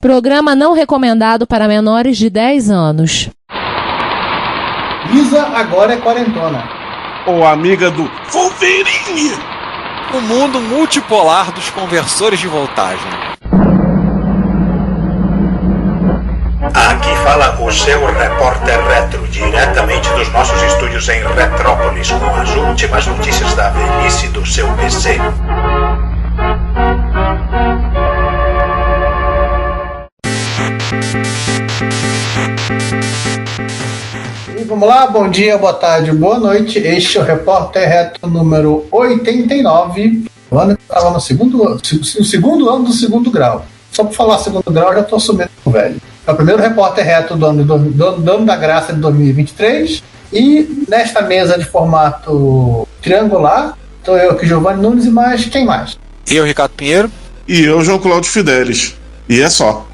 Programa não recomendado para menores de 10 anos. Lisa agora é quarentona. Ou amiga do Wolverine. O mundo multipolar dos conversores de voltagem. Aqui fala o seu repórter retro, diretamente dos nossos estúdios em Retrópolis, com as últimas notícias da velhice do seu PC. E vamos lá, bom dia, boa tarde, boa noite. Este é o repórter retro número 89. O ano que estava no segundo ano do segundo grau. Só por falar segundo grau, já estou assumindo o velho. É o primeiro repórter reto do ano da graça de 2023. E nesta mesa de formato triangular, estou eu aqui, Giovanni Nunes, e mais quem mais? Eu, Ricardo Pinheiro. E eu, João Cláudio Fidelis. E é só.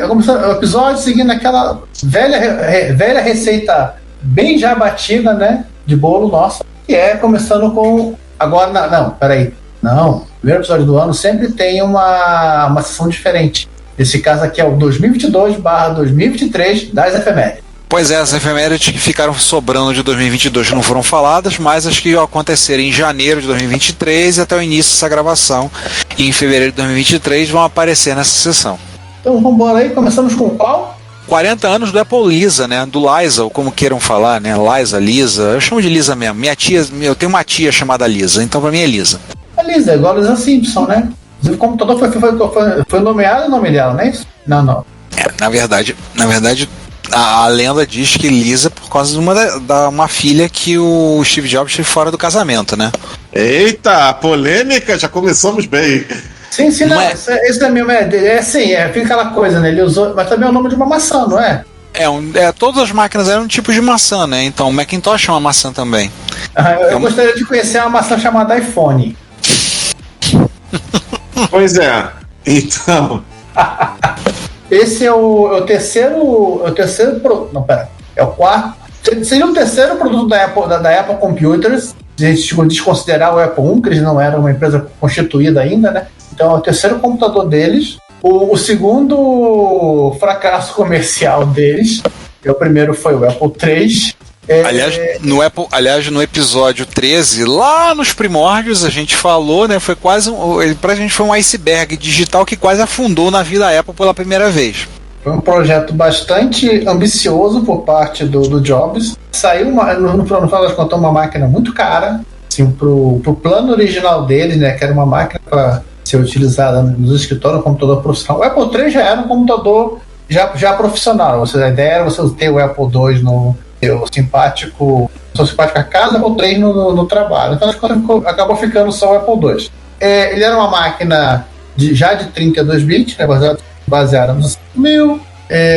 Começando o episódio seguindo aquela velha receita bem já batida, né? De bolo nossa. Que é começando com... Agora, não, peraí. Não, primeiro episódio do ano sempre tem uma sessão diferente. Esse caso aqui é o 2022/2023 das efemérides. Pois é, as efemérides que ficaram sobrando de 2022 não foram faladas, mas as que aconteceram em janeiro de 2023 e até o início dessa gravação, e em fevereiro de 2023, vão aparecer nessa sessão. Então vamos embora aí, começamos com qual? 40 anos do Apple Lisa, né? Do Liza, ou como queiram falar, né? Lisa, eu chamo de Lisa mesmo. Minha tia, eu tenho uma tia chamada Lisa, então pra mim é Lisa. É Lisa, igual a Lisa Simpson, né? O computador foi nomeado o nome dela, não é isso? Não. Na verdade, a lenda diz que Lisa por causa de uma filha que o Steve Jobs teve fora do casamento, né? Eita, polêmica, já começamos bem. Sim, não. Isso é mesmo, fica aquela coisa, né? Ele usou, mas também é o nome de uma maçã, não é? Todas as máquinas eram um tipo de maçã, né? Então o Macintosh é uma maçã também. Eu gostaria de conhecer uma maçã chamada iPhone. Pois é, então. Esse é o terceiro. Não, pera. É o quarto. Seria o terceiro produto da Apple Computers. Se a gente desconsiderar o Apple I, que eles não eram uma empresa constituída ainda, né? Então é o terceiro computador deles. O segundo fracasso comercial deles. O primeiro foi o Apple III. Aliás, no episódio 13, lá nos primórdios, a gente falou, né? Foi quase pra gente foi um iceberg digital que quase afundou na vida da Apple pela primeira vez. Foi um projeto bastante ambicioso por parte do Jobs. Saiu, no final das contas, uma máquina muito cara, assim, pro plano original deles, né? Que era uma máquina para ser utilizada nos escritórios, um computador profissional. O Apple III já era um computador já profissional. A ideia era você ter o Apple II no seu simpático casa, Apple III no trabalho. Então acabou ficando só o Apple II. Ele era uma máquina já de 32 bits, né, baseada no 5000.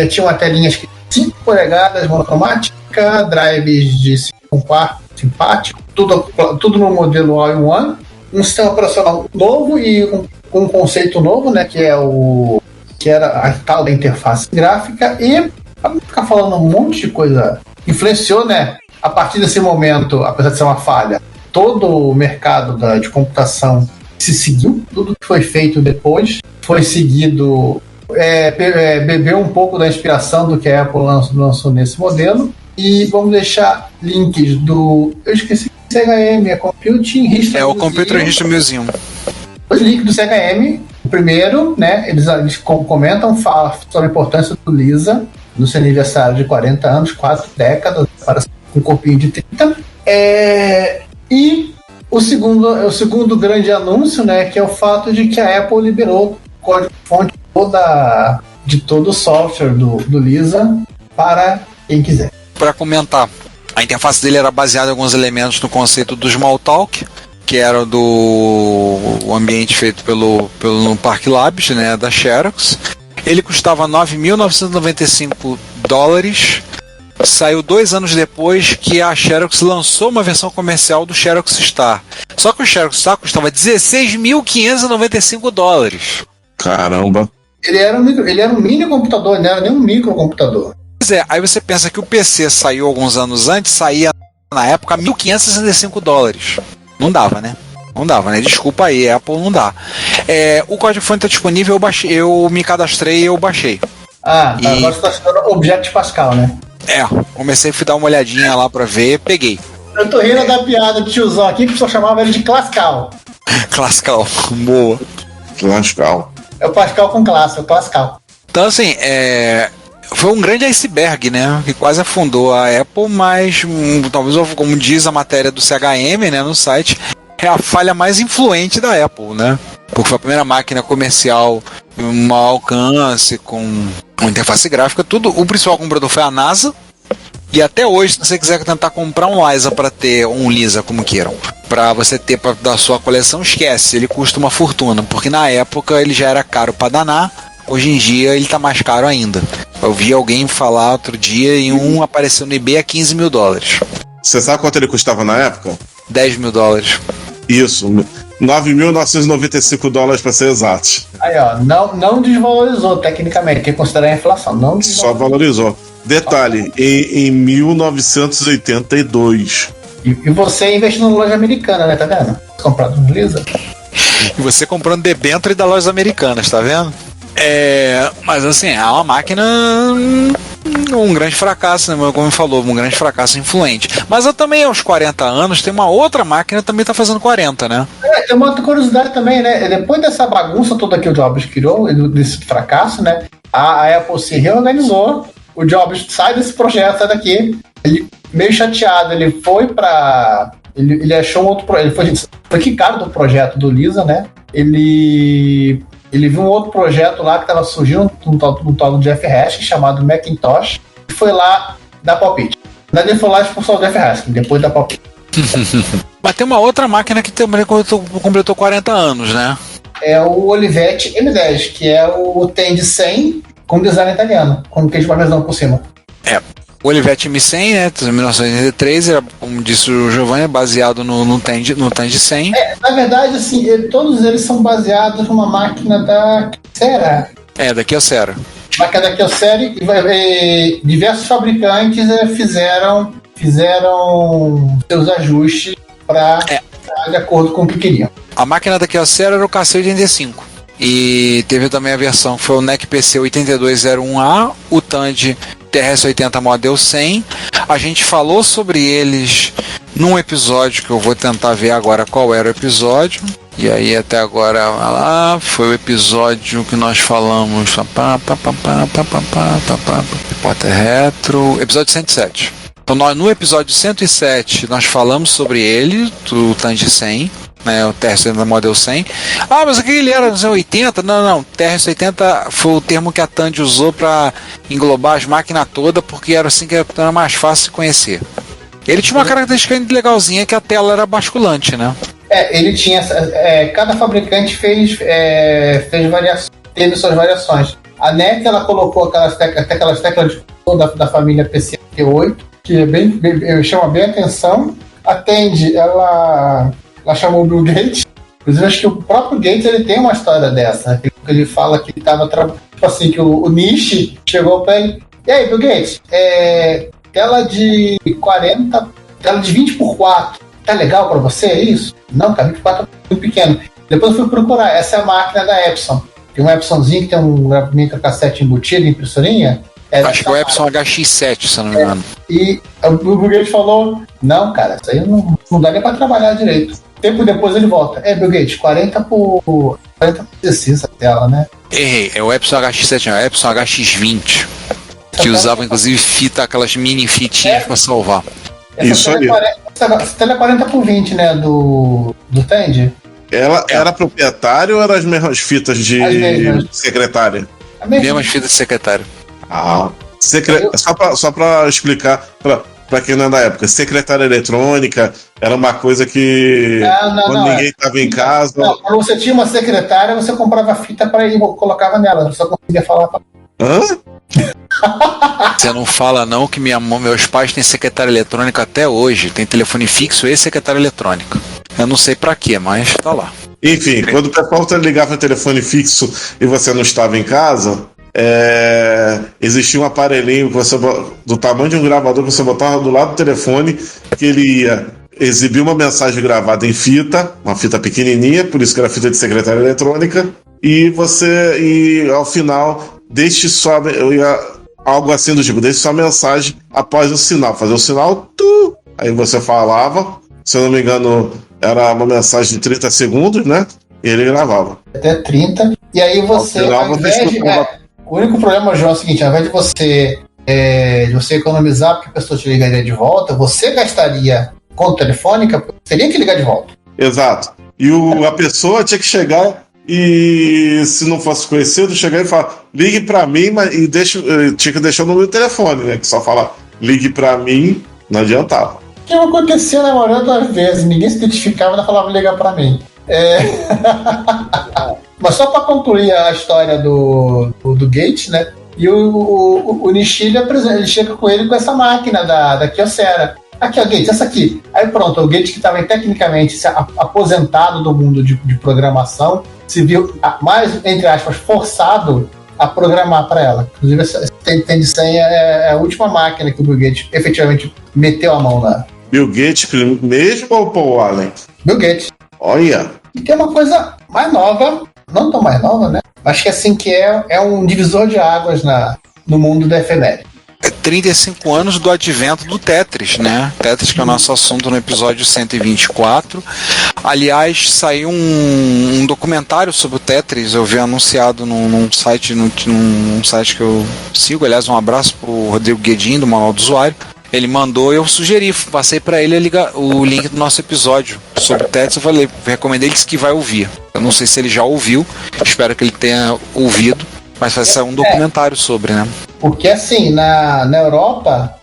Tinha uma telinha de 5 polegadas monocromática, drives de 5/4 simpático, tudo no modelo All-in-One. Um sistema operacional novo e um conceito novo, né, que era a tal da interface gráfica. E, para não ficar falando um monte de coisa, influenciou, né, a partir desse momento, apesar de ser uma falha, todo o mercado de computação se seguiu. Tudo que foi feito depois foi seguido, bebeu um pouco da inspiração do que a Apple lançou nesse modelo. E vamos deixar links eu esqueci, CHM, é Computing History o Computer History Museum. Os links do CHM, o primeiro, né, eles comentam, falam sobre a importância do Lisa, no seu aniversário de 40 anos, 4 décadas, para um corpinho de 30. E o segundo grande anúncio, né, que é o fato de que a Apple liberou o código-fonte de todo o software do Lisa para quem quiser. Para comentar, a interface dele era baseada em alguns elementos no conceito do Smalltalk, que era do ambiente feito pelo Park Labs, né, da Xerox. Ele custava $9.995. Saiu 2 anos depois que a Xerox lançou uma versão comercial do Xerox Star. Só que o Xerox Star custava $16.595. Caramba. Ele era um mini computador, não era nem um microcomputador. Pois é, aí você pensa que o PC saiu alguns anos antes, saía na época $1.565. Não dava, né? Não dava, né? Desculpa aí, Apple não dá. O código-fonte tá disponível, eu me cadastrei e eu baixei. Agora você tá achando Object Pascal, né? Comecei a dar uma olhadinha lá pra ver, peguei. Eu tô rindo da piada de tiozão aqui, que o pessoal chamava ele de Classical. Classical, boa. Classical. É o Pascal com classe, é o Classical. Então, assim, foi um grande iceberg, né? Que quase afundou a Apple, mas talvez, como diz a matéria do CHM, né, no site, é a falha mais influente da Apple, né? Porque foi a primeira máquina comercial, um alcance, com interface gráfica, tudo. O principal comprador foi a NASA. E até hoje, se você quiser tentar comprar um Lisa para ter, um Lisa, como queiram, para você ter da sua coleção, esquece, ele custa uma fortuna, porque na época ele já era caro para danar, hoje em dia ele tá mais caro ainda. Eu vi alguém falar outro dia e apareceu no eBay a $15.000. Você sabe quanto ele custava na época? $10.000. Isso, $9.995 para ser exato. Aí, ó, não desvalorizou tecnicamente, que considerar a inflação. Não só valorizou. Detalhe, em 1982. E você investindo na loja americana, né? Tá vendo? Comprado no Lisa. E você comprando debênture da lojas americanas, tá vendo? Mas assim, é uma máquina, um grande fracasso, né? Como falou, um grande fracasso influente. Mas eu também, aos 40 anos, tem uma outra máquina que também tá fazendo 40, né? Tem uma outra curiosidade também, né? Depois dessa bagunça toda que o Jobs criou, desse fracasso, né? A Apple se reorganizou. O Jobs sai desse projeto, sai daqui. Ele, meio chateado, ele foi pra... Ele achou um outro projeto. Ele foi quicado do projeto do Lisa, né? Ele viu um outro projeto lá que estava surgindo, um tal do Jeff Haskin, chamado Macintosh, e foi lá dar palpite. Na verdade, ele foi lá e expulsou o Jeff Haskin, depois da palpite. Mas tem uma outra máquina que também completou 40 anos, né? É o Olivetti M10, que é o Tandy 100 com design italiano, com queijo parmesão por cima. O Olivetti M100, né, de 1983, como disse o Giovanni, é baseado no Tandy 100. Na verdade, assim, todos eles são baseados numa máquina da Kyocera. Da Kyocera. Máquina da Kyocera, e diversos fabricantes fizeram seus ajustes para de acordo com o que queriam. A máquina da Kyocera era o KC85. E teve também a versão que foi o NEC PC 8201A, o Tandy TRS-80 Model 100. A gente falou sobre eles num episódio que eu vou tentar ver agora qual era o episódio. E aí até agora lá foi o episódio que nós falamos. Repórter Retro, episódio 107. Então no episódio 107 nós falamos sobre ele, do Tandy 100. Né, o TRS-80 Model 100. Mas aquele ele era nos anos 80? Não. TRS-80 foi o termo que a Tandy usou para englobar as máquinas todas, porque era assim que era mais fácil de conhecer. Ele tinha uma característica legalzinha, que a tela era basculante, né? Ele tinha... cada fabricante teve suas variações. A NEC, ela colocou aquelas teclas da família PCI-8, que chama bem a atenção. A Tandy, ela chamou o Bill Gates. Inclusive, acho que o próprio Gates ele tem uma história dessa, né? Ele fala que estava tipo assim, que o Nishi chegou para ele. E aí, Bill Gates, tela de 40, tela de 20x4, tá legal para você? É isso? Não, cara, 24 é muito pequeno. Depois eu fui procurar. Essa é a máquina da Epson. Tem um Epsonzinho que tem um microcassete embutido, impressorinha. Acho que é o Epson HX7, se eu não me engano. E o Bill Gates falou: não, cara, isso aí não dá nem para trabalhar direito. Tempo depois ele volta. Bill Gates, 40 por 16 a tela, né? Errei, é o Epson HX7, não, é o Epson HX20. Que usava inclusive aquelas mini fitinhas para salvar. Isso aí. Essa tela é 40 por 20, né? Do Tandy. Ela era proprietária ou eram as mesmas fitas de secretária? Mesmas fitas de secretária. Só para explicar para quem não é da época, secretária eletrônica era uma coisa que quando ninguém estava em casa. Quando você tinha uma secretária, você comprava fita para ir e colocava nela, você só conseguia falar. Você não fala não que meus pais têm secretária eletrônica até hoje, tem telefone fixo e secretária eletrônica. Eu não sei pra quê, mas tá lá. Enfim, quando o pessoal ligava o telefone fixo e você não estava em casa, existia um aparelhinho que do tamanho de um gravador que você botava do lado do telefone, que ele ia exibir uma mensagem gravada em fita, uma fita pequenininha, por isso que era fita de secretária eletrônica, e ao final deixe só algo assim do tipo, deixe só a mensagem após o sinal, fazer o sinal, aí você falava, se eu não me engano, era uma mensagem de 30 segundos, né? E ele gravava. Até 30, e aí você, ao invés de... o único problema, João, é o seguinte, ao invés de você economizar porque a pessoa te ligaria de volta, você gastaria conta telefônica, teria que ligar de volta. Exato. E a pessoa tinha que chegar e, se não fosse conhecido, chegar e falar, ligue pra mim, e tinha que deixar o número do telefone, né? Que só falar, ligue pra mim, não adiantava. O que acontecia na maioria das vezes, ninguém se identificava e ainda falava ligar pra mim. Mas só para concluir a história do Gates, né? E o Nishida, ele chega com ele com essa máquina da Kyocera. Aqui, ó, Gates, essa aqui. Aí pronto, o Gates, que estava tecnicamente aposentado do mundo de programação, se viu mais, entre aspas, forçado a programar para ela. Inclusive, essa Tende 100 é a última máquina que o Bill Gates efetivamente meteu a mão lá. Bill Gates mesmo ou Paul Allen? Bill Gates. Olha. E tem uma coisa mais nova, não tão mais nova, né? Acho que assim que é um divisor de águas no mundo da efeméride. 35 anos do advento do Tetris, né? Tetris, que é o nosso assunto no episódio 124. Aliás, saiu um documentário sobre o Tetris, eu vi anunciado num site que eu sigo. Aliás, um abraço pro Rodrigo Guedin, do Manual do Usuário. Ele mandou, eu sugeri, passei para ele o link do nosso episódio sobre o Tetris. Eu recomendei, ele disse que vai ouvir. Eu não sei se ele já ouviu, espero que ele tenha ouvido, mas vai sair um documentário sobre, né? Porque assim, na Europa,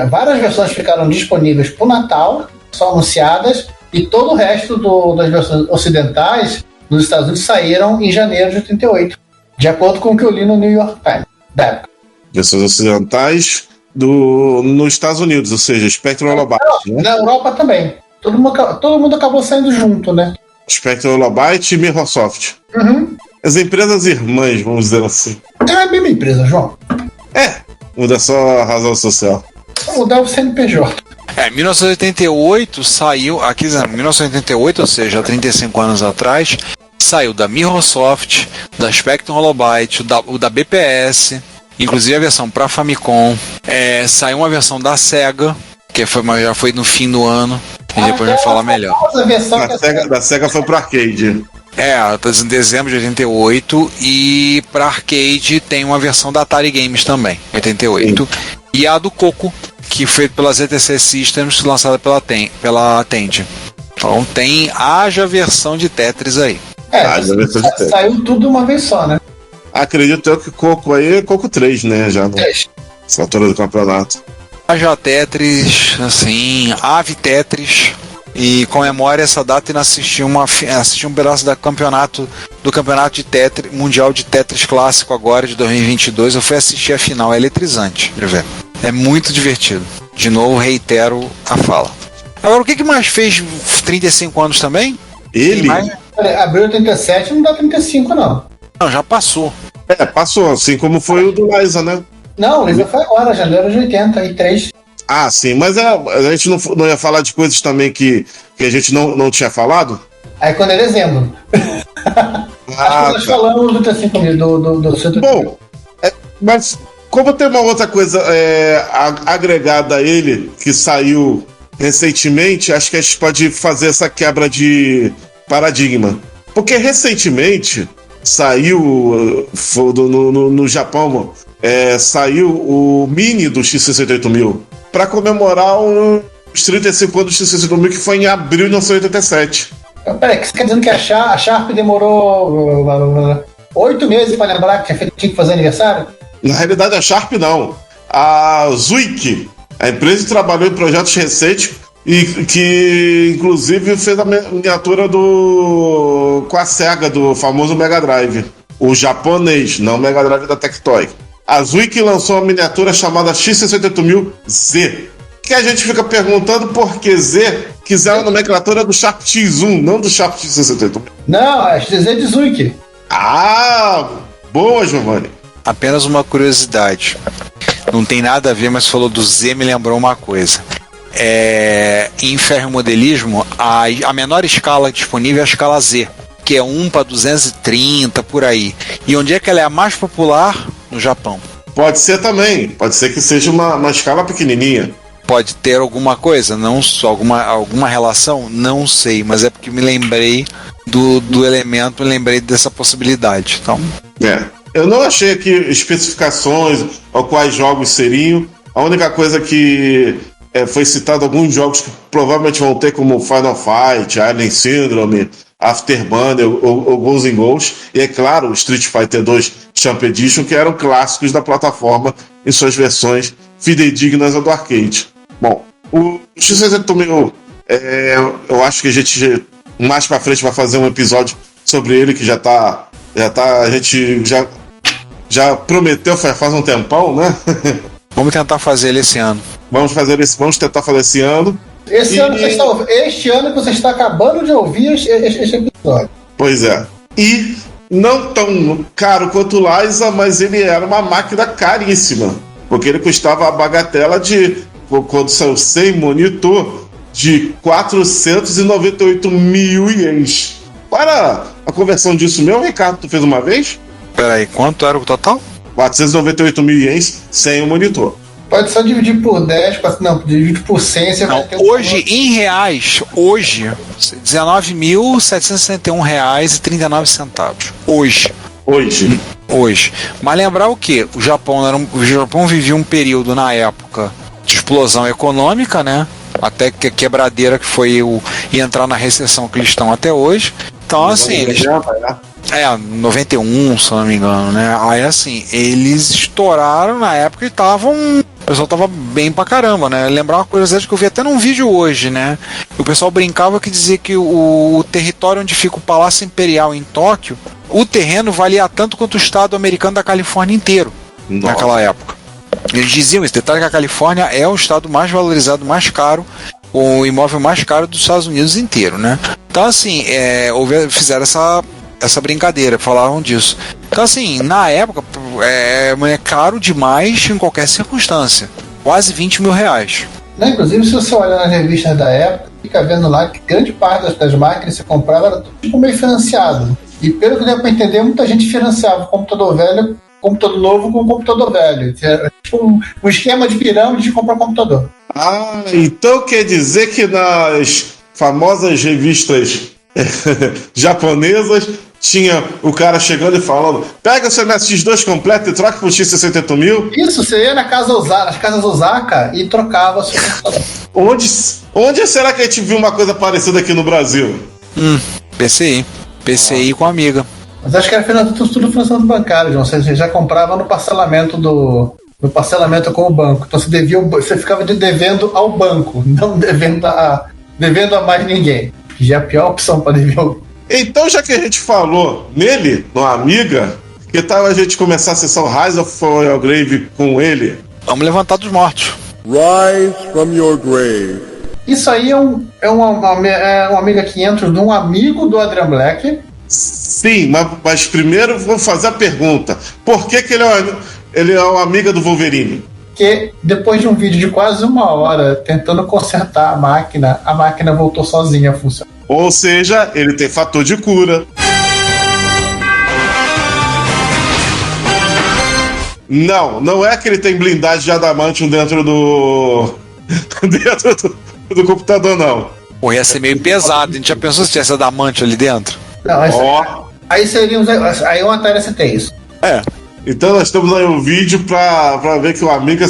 várias versões ficaram disponíveis pro Natal, só anunciadas, e todo o resto das versões ocidentais nos Estados Unidos saíram em janeiro de 88, de acordo com o que eu li no New York Times, da época. Versões ocidentais nos Estados Unidos, ou seja, Spectrum Holobyte, né? Na Europa também. Todo mundo acabou saindo junto, né? Spectrum Holobyte e Microsoft. Uhum. As empresas irmãs, vamos dizer assim. É a mesma empresa, João. Muda só a razão social. Mudar o CNPJ. Em 1988 saiu, aqui em 1988, ou seja, há 35 anos atrás, saiu da Microsoft, da Spectrum Holobyte, o da BPS, inclusive a versão para Famicom. Saiu uma versão da Sega, que já foi no fim do ano, e depois a gente fala melhor. Da Sega foi para arcade. Em dezembro de 88, e para arcade tem uma versão da Atari Games também, 88. Sim. E a do Coco, que foi pela ZTC Systems, lançada pela Tende. Então haja versão de Tetris aí. Saiu tudo uma vez só, né? Acredito eu que Coco aí é Coco 3, né? Já nessa altura do campeonato. Haja Tetris, assim, Ave Tetris. E comemore essa data e assisti um pedaço do campeonato de Tetris, Mundial de Tetris Clássico agora, de 2022. Eu fui assistir a final, é eletrizante de ver. É muito divertido. De novo, reitero a fala. Agora, o que mais fez 35 anos também? Ele? Abriu 37, não dá 35 não. Não, já passou. Passou, assim como foi o do Liza, né? Não, o Liza foi agora, janeiro de 83. Ah, sim, mas a gente não ia falar de coisas também que a gente não tinha falado? Aí quando é dezembro. Acho que nós falamos do 35 mil, do 130. Bom, mas como tem uma outra coisa agregada a ele, que saiu recentemente, acho que a gente pode fazer essa quebra de paradigma. Porque recentemente saiu no Japão, saiu o Mini do X68000 para comemorar os 35 anos do X68000, que foi em abril de 1987. Peraí, você quer dizendo que a Sharp demorou 8 meses para lembrar que tinha que fazer aniversário? Na realidade, a Sharp não. A Zuik, a empresa que trabalhou em projetos recentes e que, inclusive, fez a miniatura com a Sega, do famoso Mega Drive. O japonês, não o Mega Drive da Tectoy. A Zuik lançou uma miniatura chamada X68000Z, que a gente fica perguntando por que Z quiseram a nomenclatura do Sharp X1, não do Sharp X68000. Não, é Z de Zuik. Ah, boa, Giovanni. Apenas uma curiosidade. Não tem nada a ver, mas falou do Z, me lembrou uma coisa. em ferromodelismo, a menor escala disponível é a escala Z, que é 1 para 230, por aí. E onde é que ela é a mais popular? No Japão. Pode ser também. Pode ser que seja uma escala pequenininha. Pode ter alguma coisa, não só alguma relação, não sei, mas é porque me lembrei do elemento, me lembrei dessa possibilidade. Então, eu não achei aqui especificações ou quais jogos seriam. A única coisa que foi citado alguns jogos que provavelmente vão ter, como Final Fight, Alien Syndrome, Afterburner ou Ghosts and Ghosts, e é claro, o Street Fighter 2 Champion Edition, que eram clássicos da plataforma em suas versões fidedignas ao do arcade. Bom, o X68000, eu acho que a gente mais pra frente vai fazer um episódio sobre ele, que a gente já prometeu faz um tempão, né? Vamos tentar fazer ele esse ano. Vamos tentar fazer esse ano. Este ano que você está acabando de ouvir este episódio. Pois é. E não tão caro quanto o Liza, mas ele era uma máquina caríssima. Porque ele custava a bagatela de, quando saiu sem monitor, de 498 mil ienes. Para a conversão disso mesmo, Ricardo, tu fez uma vez? Peraí, quanto era o total? 498 mil ienes sem o monitor. Pode só dividir por 10, dividir por 100. Você vai ter hoje, em reais, R$19.761,39. Hoje. Mas lembrar o quê? O Japão vivia um período na época de explosão econômica, né? Até que a quebradeira que foi e entrar na recessão que eles estão até hoje. Então, assim, eles... 91, se eu não me engano, né? Aí, assim, eles estouraram na época e estavam... O pessoal tava bem pra caramba, né? Lembrar uma coisa que eu vi até num vídeo hoje, né? O pessoal brincava que dizia que o território onde fica o Palácio Imperial em Tóquio, o terreno valia tanto quanto o estado americano da Califórnia inteiro. Nossa. Naquela época. Eles diziam esse detalhe, que a Califórnia é o estado mais valorizado, mais caro, o imóvel mais caro dos Estados Unidos inteiro, né? Então, assim, fizeram essa brincadeira, falavam disso. Então, assim, na época, é caro demais em qualquer circunstância. Quase 20 mil reais. Não, inclusive, se você olhar nas revistas da época, fica vendo lá que grande parte das máquinas que você comprava era tipo meio financiado. E pelo que deu pra entender, muita gente financiava o computador velho, computador novo com computador velho. Era tipo um esquema de pirâmide de comprar computador. Ah, então quer dizer que nas famosas revistas japonesas tinha o cara chegando e falando: pega o seu MSX2 completo e troca pro X68000. Isso, você ia nas casas Osaka e trocava o seu computador. Onde será que a gente viu uma coisa parecida aqui no Brasil? PCI com Amiga. Mas acho que era tudo financiamento bancário, João. Você já comprava no parcelamento com o banco. Então você ficava devendo ao banco, não devendo a mais ninguém. Já é a pior opção para dever ao... Então, já que a gente falou nele, no Amiga, que tal a gente começar a sessão Rise of Your Grave com ele? Vamos levantar dos mortos. Rise from your grave. Isso aí é um Amiga 500 de um amigo do Adrian Black. Sim, mas primeiro vou fazer a pergunta. Por que ele é um amiga do Wolverine? Que depois de um vídeo de quase 1 hora tentando consertar a máquina voltou sozinha a funcionar. Ou seja, ele tem fator de cura. Não é que ele tem blindagem de adamantium dentro do computador, não. Pô, ia ser meio pesado. A gente já pensou se tivesse adamantium ali dentro? Não, aí o Atari tem isso. Então nós temos aí um vídeo pra ver que o Amiga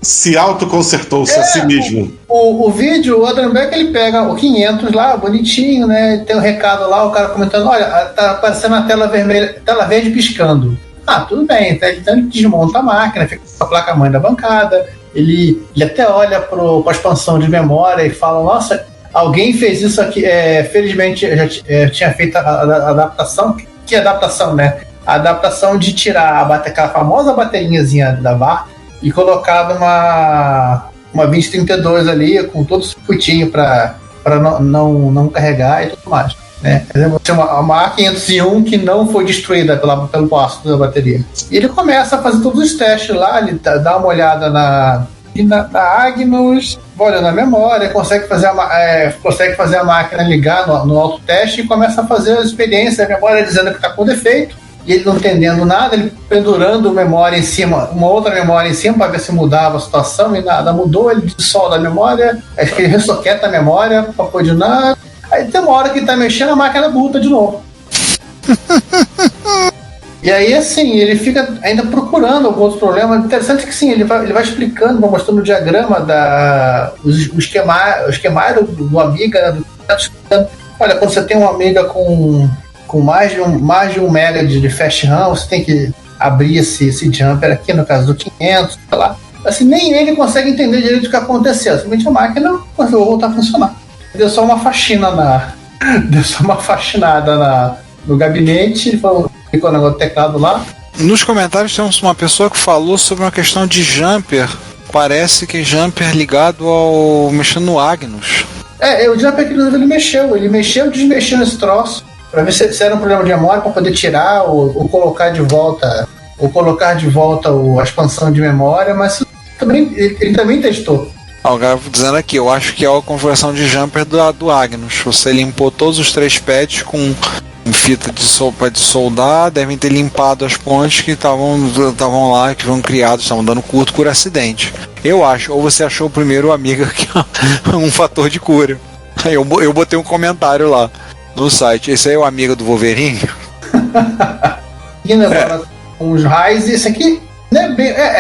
se autoconsertou-se a si mesmo. O vídeo, o Adrian Black, ele pega o 500 lá, bonitinho, né? Tem um recado lá, o cara comentando: olha, tá aparecendo a tela vermelha, tela verde piscando. Ah, tudo bem. Então ele desmonta a máquina, fica com a placa-mãe da bancada, ele até olha pra expansão de memória e fala: nossa, alguém fez isso aqui. Felizmente eu já tinha feito a adaptação. Que adaptação, né? A adaptação de tirar aquela famosa bateriazinha da VAR e colocar uma 2032 ali com todo o circuitinho para não carregar e tudo mais, né? Uma A501 que não foi destruída pelo ácido da bateria. E ele começa a fazer todos os testes lá, ele dá uma olhada E na Agnus, olha na memória, consegue fazer a máquina ligar no autoteste e começa a fazer a experiência, a memória dizendo que está com defeito, e ele não entendendo nada, ele pendurando memória em cima, uma outra memória em cima para ver se mudava a situação, e nada mudou, ele dissolve a memória, acho que ele ressoqueta a memória para pôr de nada, aí tem uma hora que ele tá mexendo, a máquina buta de novo. E aí, assim, ele fica ainda procurando alguns outros problemas. Interessante que, sim, ele vai explicando, vai mostrando o diagrama, o esquemário do Amiga, olha, quando você tem uma Amiga com mais de 1 mega de fast RAM, você tem que abrir esse jumper aqui, no caso do 500, sei lá. Assim, nem ele consegue entender direito o que aconteceu. Simplesmente a máquina conseguiu voltar a funcionar. Deu só uma faxinada no gabinete, ele falou, ficou o negócio do teclado lá. Nos comentários temos uma pessoa que falou sobre uma questão de jumper. Parece que jumper ligado ao mexendo no Agnus. O jumper que ele mexeu e desmexeu nesse troço para ver se era um problema de memória, para poder tirar ou colocar de volta a expansão de memória, mas ele também testou. O cara dizendo aqui, eu acho que é a configuração de jumper do Agnus. Você limpou todos os 3 pads com fita de soldar, devem ter limpado as pontes que estavam lá, que foram criadas, estavam dando curto por acidente. Eu acho, ou você achou primeiro o Amiga que é um fator de cura. Aí eu botei um comentário lá no site. Esse aí é o Amiga do Wolverine? E agora com os Ryzen, esse aqui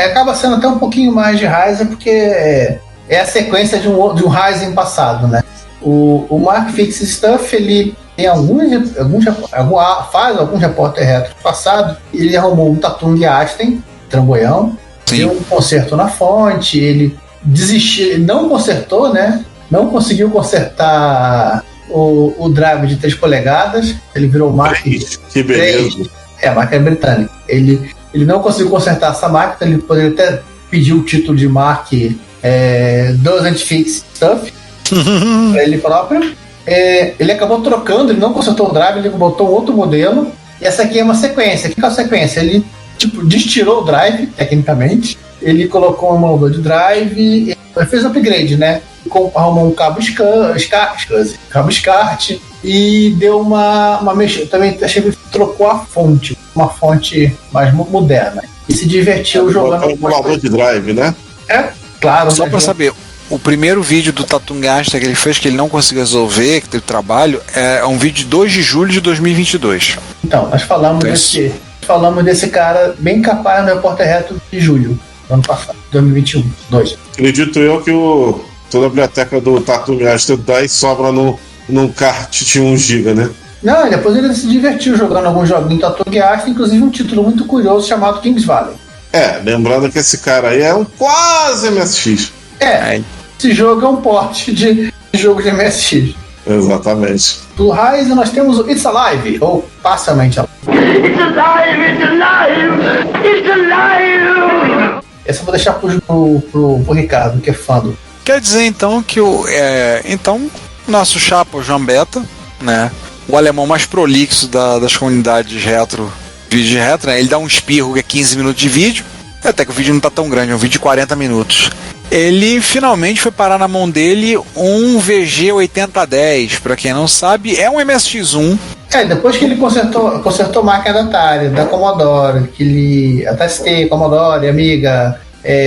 acaba sendo até um pouquinho mais de Ryzen, porque é a sequência de um Ryzen passado, né? O Mark Fix Stuff, ele tem faz alguns repórter retro passado. Ele arrumou um Tatung Asten, trambolhão, deu um conserto na fonte, ele desistiu, ele não consertou, né? Não conseguiu consertar o drive de 3 polegadas, ele virou Mark. Que beleza! A máquina é britânica. Ele não conseguiu consertar essa máquina, ele poderia até pedir o título de Mark Doesn't Fix Stuff para ele próprio. Ele acabou trocando, ele não consertou o drive, ele botou um outro modelo, e essa aqui é uma sequência. O que é a sequência? Ele destirou o drive, tecnicamente, ele colocou um emulador de drive, ele fez upgrade, né? Arrumou um cabo SCART e deu uma mexida. Também achei que trocou a fonte, uma fonte mais moderna, e se divertiu jogando. Um emulador de drive, né? Claro. Só para saber, o primeiro vídeo do Tatung Asten que ele fez, que ele não conseguiu resolver, que teve trabalho, é um vídeo de 2 de julho de 2022. Então, nós falamos desse cara bem capaz no repórter reto de julho do ano passado, 2021. Acredito eu que toda a biblioteca do Tatung Asten daí sobra num kart de 1 GB, né? Não, depois ele se divertiu jogando alguns joguinhos do Tatung Asten, inclusive um título muito curioso chamado Kings Valley. Lembrando que esse cara aí é um quase MSX. Esse jogo é um porte de jogo de MSX. Exatamente. Do Ryzen nós temos o It's Alive, ou Parcialmente Alive. It's alive, it's alive, it's alive! Essa eu vou deixar pro Ricardo, que é fã do... Quer dizer então que nosso chapa, o João Beta, né, o alemão mais prolixo das comunidades retro, vídeo retro, né, ele dá um espirro que é 15 minutos de vídeo, até que o vídeo não tá tão grande, é um vídeo de 40 minutos. Ele finalmente foi parar na mão dele um VG8010, pra quem não sabe, é um MSX1. Depois que ele consertou máquina da Atari, da Commodore, que ele atestei, Commodore, Amiga,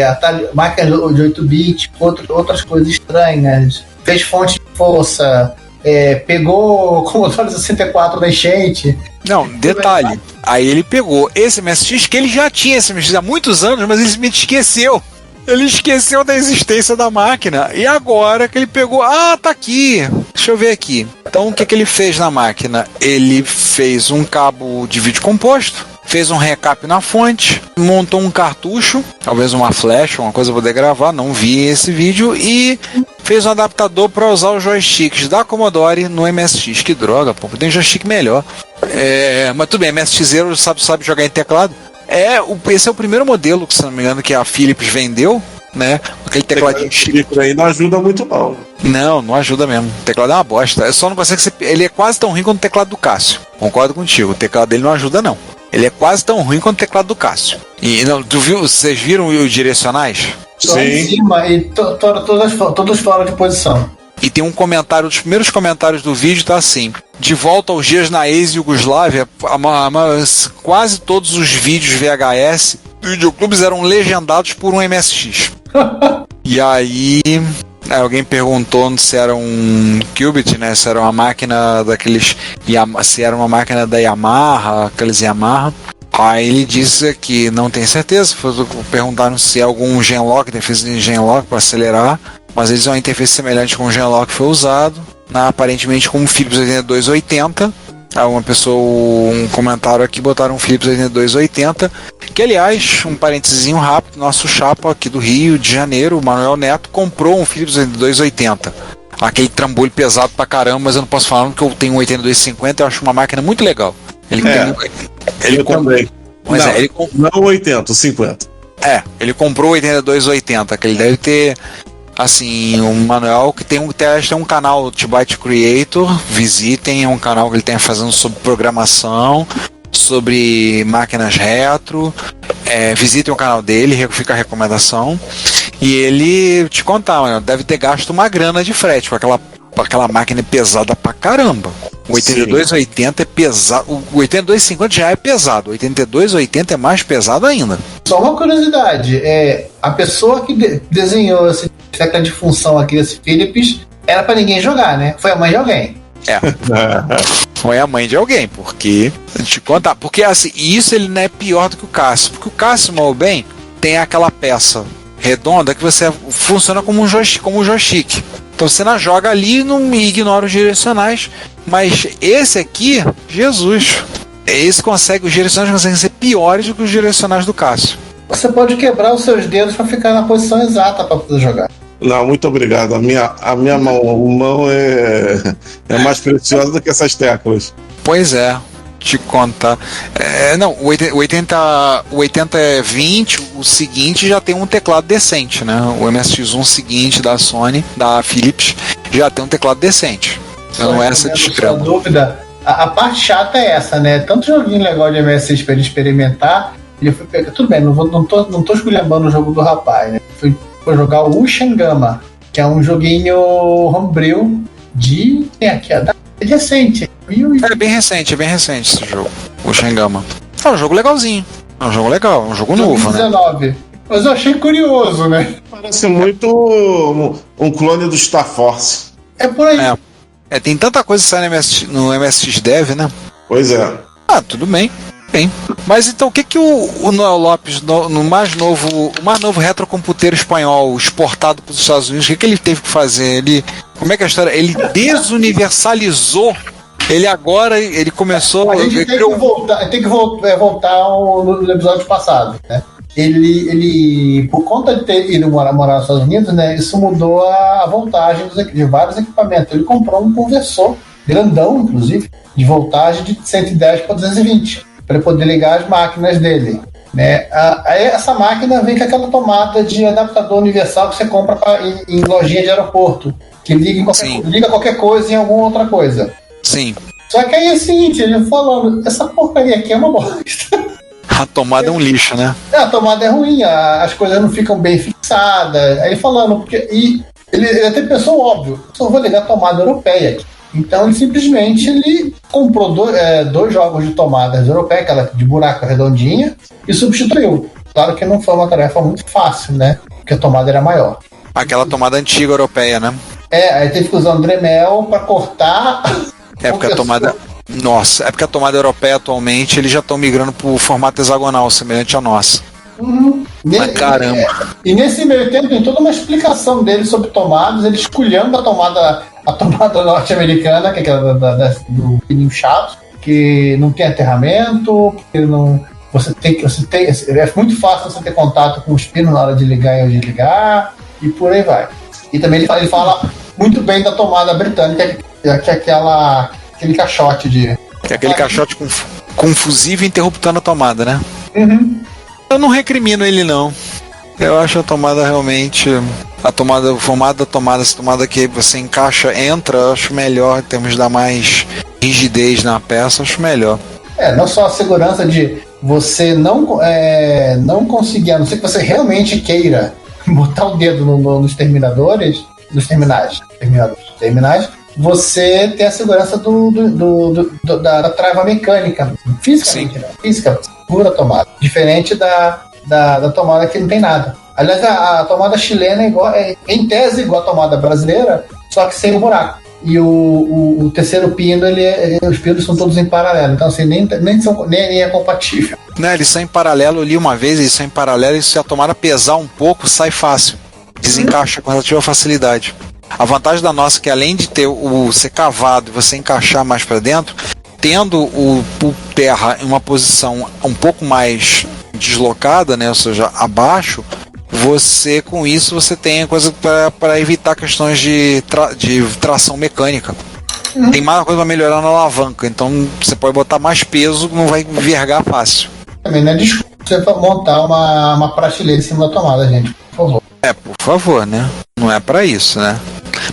Atari, máquina de 8-bit, outras coisas estranhas, fez fonte de força, pegou o Commodore 64 da enchente. Não, detalhe, aí ele pegou esse MSX, que ele já tinha esse MSX há muitos anos, mas ele simplesmente esqueceu. Ele esqueceu da existência da máquina. E agora que ele pegou... tá aqui. Deixa eu ver aqui. Então, o que ele fez na máquina? Ele fez um cabo de vídeo composto, fez um recap na fonte, montou um cartucho, talvez uma flash, uma coisa pra poder gravar, não vi esse vídeo, e fez um adaptador para usar os joysticks da Commodore no MSX. Que droga, pô. Tem um joystick melhor. Mas tudo bem, MSX-Zero sabe jogar em teclado. Esse é o primeiro modelo, se não me engano, que a Philips vendeu, né? Aquele tecladinho chique aí não ajuda muito, não. Não ajuda mesmo. O teclado é uma bosta. Só não pode ser que ele é quase tão ruim quanto o teclado do Cássio. Concordo contigo. O teclado dele não ajuda, não. Ele é quase tão ruim quanto o teclado do Cássio. E não, vocês viram os direcionais? Lá em cima e todos fora de posição. E tem um comentário, dos primeiros comentários do vídeo tá assim: de volta aos dias na ex-Yugoslávia, quase todos os vídeos VHS do videoclubes eram legendados por um MSX. E aí alguém perguntou se era um Qubit, né? Se era uma máquina daqueles, se era uma máquina da Yamaha, aqueles Yamaha. Aí ele disse que não tem certeza. Perguntaram se é algum Genlock, interface de Genlock para acelerar. Mas eles uma interface semelhante com o Genlock foi usado, aparentemente com um Philips 8280. Uma pessoa, um comentário aqui, botaram um Philips 8280, que aliás, um parentezinho rápido, nosso chapa aqui do Rio de Janeiro, o Manuel Neto, comprou um Philips 8280. Aquele trambolho pesado pra caramba, mas eu não posso falar porque eu tenho um 8250, eu acho uma máquina muito legal. Eu também. Mas não 80, 50. Ele comprou o 8280, que ele deve ter, assim, um manual que tem um canal T-Byte Creator, visitem, é um canal que ele tem fazendo sobre programação, sobre máquinas retro, visitem o canal dele, fica a recomendação. E ele, te contar, mano, deve ter gasto uma grana de frete, com aquela máquina pesada pra caramba. O 8280 é pesado, o 8250 já é pesado, o 8280 é mais pesado ainda. Só uma curiosidade, a pessoa que desenhou esse tecla de função aqui, esse Philips, era pra ninguém jogar, né? Foi a mãe de alguém. Foi a mãe de alguém, porque te contar, porque assim, isso ele não é pior do que o Cássio, porque o Cássio, mal bem, tem aquela peça redonda que você funciona como um joystick. Então você não joga ali e não ignora os direcionais. Mas esse aqui, Jesus, os direcionais conseguem ser piores do que os direcionais do Cássio. Você pode quebrar os seus dedos para ficar na posição exata para poder jogar. Não, muito obrigado. A minha mão é mais preciosa do que essas teclas. Pois é. Te contar. O 8020, o seguinte, já tem um teclado decente, né? O MSX1 seguinte da Sony, da Philips, já tem um teclado decente. Então não é essa de extremo. Dúvida, a parte chata é essa, né? Tanto joguinho legal de MSX para ele experimentar, ele foi pegar. Tudo bem, não tô esculhambando o jogo do rapaz, né? Foi jogar o Ushangama, que é um joguinho homebrew de. Tem aqui, é recente. É bem recente esse jogo, o Ushangama. É um jogo legalzinho. É um jogo legal, é um jogo novo, 19. Né? Mas eu achei curioso, né? Parece muito um clone do Star Force. É por aí. Tem tanta coisa que sai no MSX Dev, né? Pois é. Tudo bem. Mas então o que o Noel Lopes, o mais novo retrocomputeiro espanhol exportado para os Estados Unidos, o que ele teve que fazer? Como é que é a história? Ele desuniversalizou. Ele começou. A gente tem que voltar no episódio passado, né? Ele por conta de ter ido morar nos Estados Unidos, né? Isso mudou a voltagem de vários equipamentos. Ele comprou um conversor grandão, inclusive, de voltagem de 110 para 220. Para poder ligar as máquinas dele, né? Aí essa máquina vem com aquela tomada de adaptador universal que você compra em lojinha de aeroporto, que liga qualquer coisa em alguma outra coisa. Sim. Só que aí é o seguinte, ele falando, essa porcaria aqui é uma bosta. A tomada é um lixo, né? A tomada é ruim, as coisas não ficam bem fixadas. Aí ele falando, ele até pensou óbvio, só vou ligar a tomada europeia aqui. Então ele simplesmente comprou dois jogos de tomadas europeias, aquela de buraco redondinha, e substituiu. Claro que não foi uma tarefa muito fácil, né? Porque a tomada era maior. Aquela tomada antiga europeia, né? Aí teve que usar um Dremel para cortar. Porque a tomada. Nossa, é porque a tomada europeia atualmente eles já estão migrando para o formato hexagonal, semelhante à nossa. Caramba. E nesse meio tempo tem toda uma explicação dele sobre tomadas, ele escolhendo a tomada norte-americana, que é aquela do pininho chato, que não tem aterramento, que não. É muito fácil você ter contato com os pinos na hora de ligar e desligar, e por aí vai. E também ele fala muito bem da tomada britânica, que é aquele caixote de. Que é aquele caixote com fusível interruptando a tomada, né? Uhum. Eu não recrimino ele, não. Eu acho a tomada realmente. O formato da tomada, essa tomada que você encaixa, entra, eu acho melhor, em termos de dar mais rigidez na peça, acho melhor. Não só a segurança de você não conseguir, a não ser que você realmente queira botar o dedo nos terminadores, terminais, você tem a segurança da trava mecânica, fisicamente, né? Física, pura tomada. Diferente da tomada que não tem nada. Aliás, a tomada chilena é em tese igual a tomada brasileira, só que sem o buraco. E o terceiro pino, os pinos são todos em paralelo. Então, assim, nem é compatível. Né, eles são em paralelo, eu li uma vez, eles são em paralelo, e se a tomada pesar um pouco, sai fácil. Desencaixa com relativa facilidade. A vantagem da nossa é que, além de ter ser cavado e você encaixar mais para dentro, tendo o terra em uma posição um pouco mais deslocada, né, ou seja, abaixo, com isso você tem coisa para evitar questões de tração mecânica. Tem mais coisa para melhorar na alavanca, então você pode botar mais peso, não vai vergar fácil. Também não é desculpa você montar uma prateleira em cima da tomada, gente, por favor. Por favor, né? Não é para isso, né?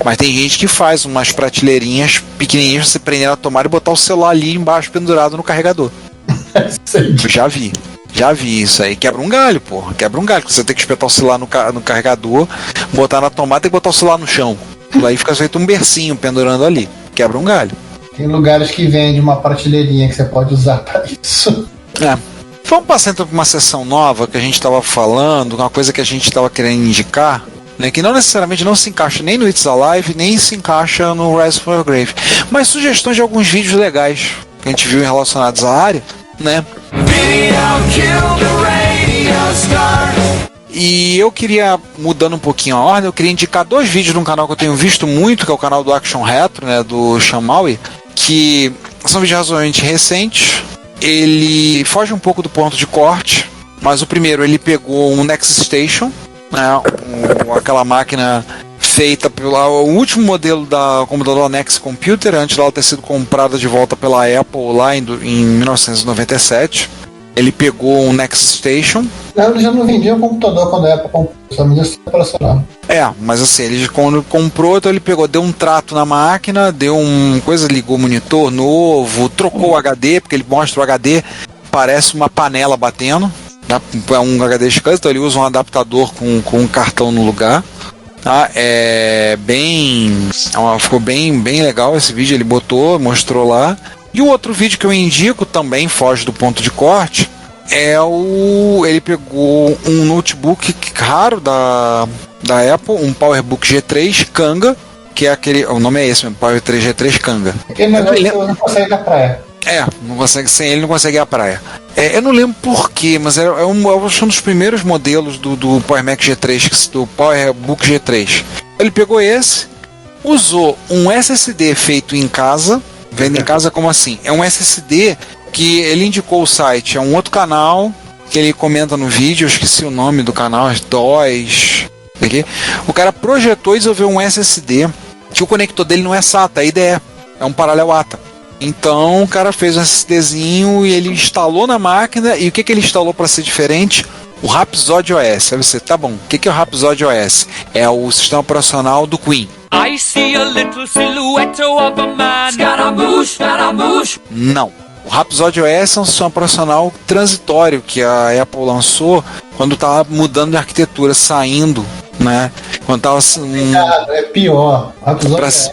Mas tem gente que faz umas prateleirinhas pequenininhas pra você prender na tomada e botar o celular ali embaixo pendurado no carregador. Eu já vi isso aí. Quebra um galho, porra. Quebra um galho. Você tem que espetar o celular no carregador, botar na tomada e botar o celular no chão. Aí fica feito um bercinho pendurando ali. Quebra um galho. Tem lugares que vendem uma prateleirinha que você pode usar para isso. Vamos passar então para uma sessão nova que a gente estava falando, uma coisa que a gente estava querendo indicar, né, que não necessariamente não se encaixa nem no It's Alive, nem se encaixa no Rise from Your Grave, mas sugestões de alguns vídeos legais que a gente viu relacionados à área, né? E eu queria, mudando um pouquinho a ordem, eu queria indicar 2 vídeos de um canal que eu tenho visto muito, que é o canal do Action Retro, né, do Shamaui, que são vídeos razoavelmente recentes. Ele foge um pouco do ponto de corte, mas o primeiro ele pegou um Next Station, né, aquela máquina feita o último modelo da computadora Next Computer, antes dela ter sido comprada de volta pela Apple lá em 1997. Ele pegou um Next Station. Ele já não vendia um computador quando a Apple comprou, só me deu operacional. Mas assim, ele quando comprou, então ele deu um trato na máquina, ligou o monitor novo, trocou o HD, porque ele mostra o HD, parece uma panela batendo, tá? É um HD SCSI, então ele usa um adaptador com um cartão no lugar. Tá? Ficou bem legal esse vídeo, ele mostrou lá. E o outro vídeo que eu indico também foge do ponto de corte, ele pegou um notebook raro da Apple, um PowerBook G3 Kanga, que é o nome é esse mesmo, PowerBook G3 Kanga. Aquele negócio que não consegue ir na praia. Sem ele não consegue ir à praia. Eu não lembro porquê, mas é um dos primeiros modelos do PowerMac G3, do PowerBook G3. Ele pegou esse, usou um SSD feito em casa. Vendo em casa como assim? É um SSD que ele indicou o site, é um outro canal que ele comenta no vídeo, eu esqueci o nome do canal, DOS. O cara projetou e desenvolveu um SSD que o conector dele não é SATA, é IDE, é um paralelo ATA. Então o cara fez um SSDzinho e ele instalou na máquina, e o que ele instalou para ser diferente? O Rhapsody OS. Aí você, tá bom, o que é o Rhapsody OS? É o sistema operacional do Queen. I see a little silhouette of a man. Scaramouche, Scaramouche. Não. O Rhapsody OS é um sistema operacional transitório que a Apple lançou quando estava mudando de arquitetura, saindo, né? Quando estava é pior. O Rhapsody OS,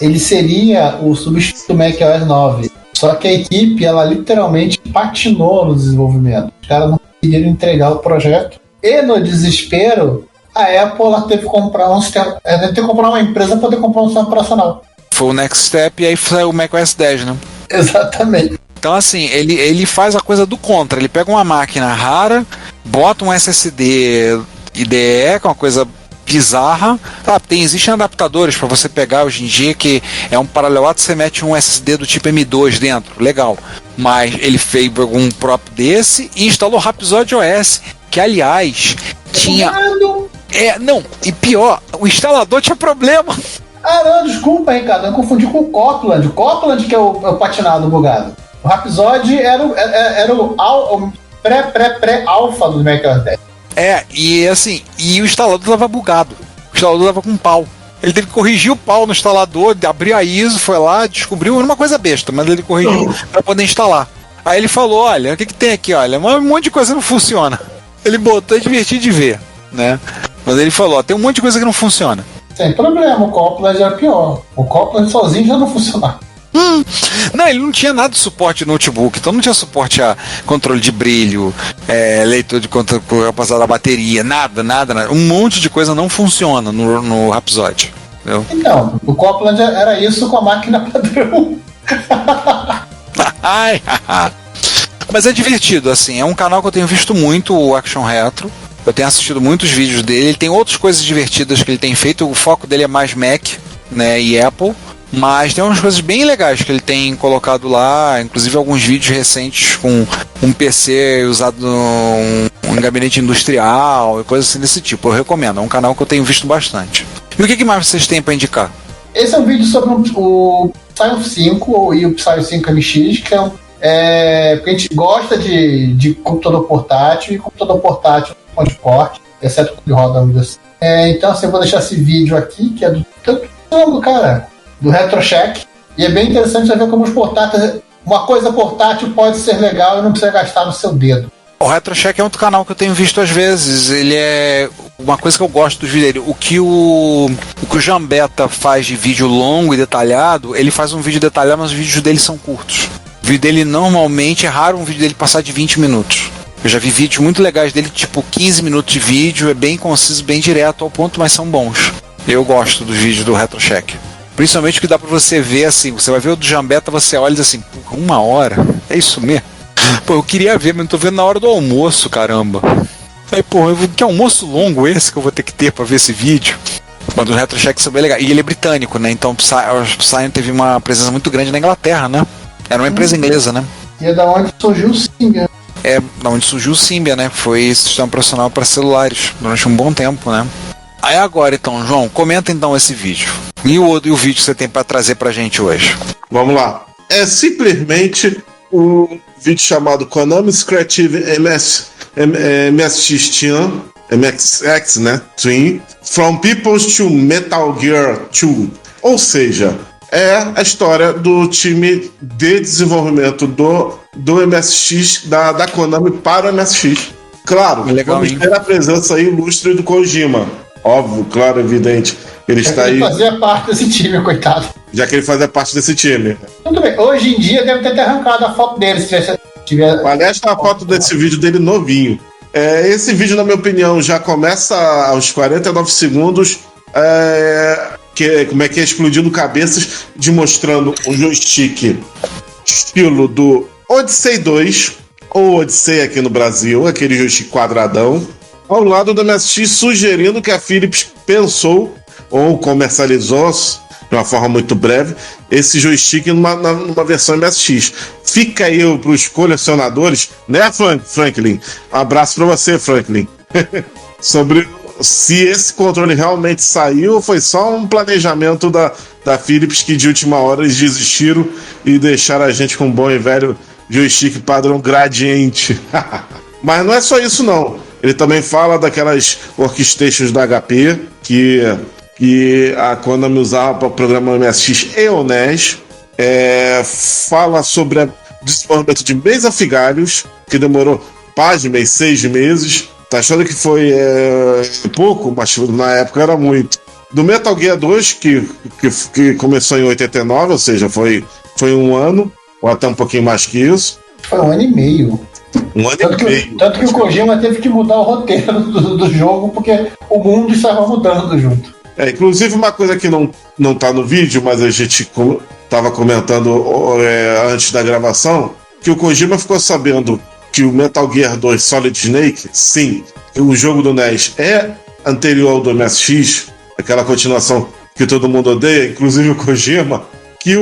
ele seria o substituto do macOS 9. Só que a equipe, ela literalmente patinou no desenvolvimento. Os caras não conseguiram entregar o projeto. E no desespero, a Apple ela teve que comprar uma empresa para poder comprar um sistema operacional. Foi o Next Step e aí foi o macOS 10, né? Exatamente. Então assim, ele faz a coisa do contra. Ele pega uma máquina rara, bota um SSD IDE, que é uma coisa bizarra. Existem adaptadores para você pegar hoje em dia, que é um paralelato, você mete um SSD do tipo M2 dentro, legal. Mas ele fez um próprio desse e instalou o Rhapsody OS, que aliás tinha... e pior, o instalador tinha problema. Não, desculpa, Ricardo, eu confundi com o Copland. O Copland que é o patinado bugado. O Rhapsody era o pré-alfa do macOS 10. E o instalador estava bugado. O instalador estava com pau. Ele teve que corrigir o pau no instalador, abriu a ISO, foi lá, descobriu uma coisa besta, mas ele corrigiu para poder instalar. Aí ele falou, olha, o que tem aqui? Olha, um monte de coisa não funciona. Ele botou, é divertido de ver, né? Mas ele falou, ó, tem um monte de coisa que não funciona. Sem problema, o Copland era pior. O Copland sozinho já não funcionava. Não, ele não tinha nada de suporte no notebook, então não tinha suporte a controle de brilho, leitor de capacidade da bateria, nada. Um monte de coisa não funciona no Rhapsody. Entendeu? Então, o Copland era isso com a máquina padrão. Mas é divertido, assim, é um canal que eu tenho visto muito, o Action Retro. Eu tenho assistido muitos vídeos dele, ele tem outras coisas divertidas que ele tem feito, o foco dele é mais Mac, né, e Apple. Mas tem umas coisas bem legais que ele tem colocado lá, inclusive alguns vídeos recentes com um PC usado em gabinete industrial e coisas assim desse tipo. Eu recomendo, é um canal que eu tenho visto bastante. E o que mais vocês têm para indicar? Esse é um vídeo sobre o Psion 5 e o Psion 5 MX, que porque a gente gosta de computador portátil, e computador portátil com suporte, exceto quando roda Windows. Então, assim, eu vou deixar esse vídeo aqui, que é do cara, do RetroCheck, e é bem interessante você ver como os portáteis, uma coisa portátil pode ser legal e não precisa gastar no seu dedo. O RetroCheck é outro canal que eu tenho visto às vezes. Ele é uma coisa que eu gosto dos vídeos dele. O que o Jambeta faz de vídeo longo e detalhado, ele faz um vídeo detalhado, mas os vídeos dele são curtos. O vídeo dele normalmente é raro um vídeo dele passar de 20 minutos. Eu já vi vídeos muito legais dele, tipo 15 minutos de vídeo, é bem conciso, bem direto ao ponto, mas são bons. Eu gosto dos vídeos do RetroCheck. Principalmente o que dá pra você ver, assim, você vai ver o do Jambeta, você olha e diz assim, 1 hora? É isso mesmo? Pô, eu queria ver, mas não tô vendo na hora do almoço, caramba. Aí, pô, que almoço longo esse que eu vou ter que ter pra ver esse vídeo? Mas o RetroCheck é bem legal. E ele é britânico, né? Então o Psion teve uma presença muito grande na Inglaterra, né? Era uma empresa inglesa, né? E é da onde surgiu o Symbian. É da onde surgiu o Symbian, né? Foi sistema profissional para celulares durante um bom tempo, né? Aí agora então, João, comenta então esse vídeo. E o vídeo que você tem para trazer pra gente hoje? Vamos lá. É simplesmente um vídeo chamado Konami's Creative MSX Team, MXX, né? Twin, From Peoples to Metal Gear 2. Ou seja, é a história do time de desenvolvimento do MSX, da Konami para o MSX. Claro, vamos ter a presença aí ilustre do Kojima. Óbvio, claro, evidente. Ele está aí. Ele fazia parte desse time, coitado. Já que ele fazia parte desse time. Tudo bem, hoje em dia deve ter arrancado a foto dele, se tiver. Aliás, está a foto desse vídeo dele novinho. Esse vídeo, na minha opinião, já começa aos 49 segundos. Como é que é explodindo cabeças, demonstrando um joystick estilo do Odyssey 2, ou Odyssey aqui no Brasil, aquele joystick quadradão, ao lado do MSX, sugerindo que a Philips pensou ou comercializou de uma forma muito breve esse joystick numa versão MSX. Fica aí para os colecionadores, né, Franklin? Um abraço para você, Franklin. Sobre se esse controle realmente saiu ou foi só um planejamento da Philips, que de última hora eles desistiram e deixaram a gente com um bom e velho joystick padrão Gradiente. Mas não é só isso, não. Ele também fala daquelas workstations da HP que a Konami usava para o programa MSX e o NES. Fala sobre o desenvolvimento de Maze of Galhos, que demorou, pasmem, 6 meses. Tá achando que foi pouco, mas na época era muito. Do Metal Gear 2, que começou em 89, ou seja, foi 1 ano, ou até um pouquinho mais que isso. Foi 1 ano e meio. Tanto que o Kojima teve que mudar o roteiro do jogo, porque o mundo estava mudando junto. Inclusive, uma coisa que não tá no vídeo, mas a gente tava comentando antes da gravação, que o Kojima ficou sabendo que o Metal Gear 2 Solid Snake, sim, o jogo do NES é anterior ao do MSX, aquela continuação que todo mundo odeia, inclusive o Kojima, que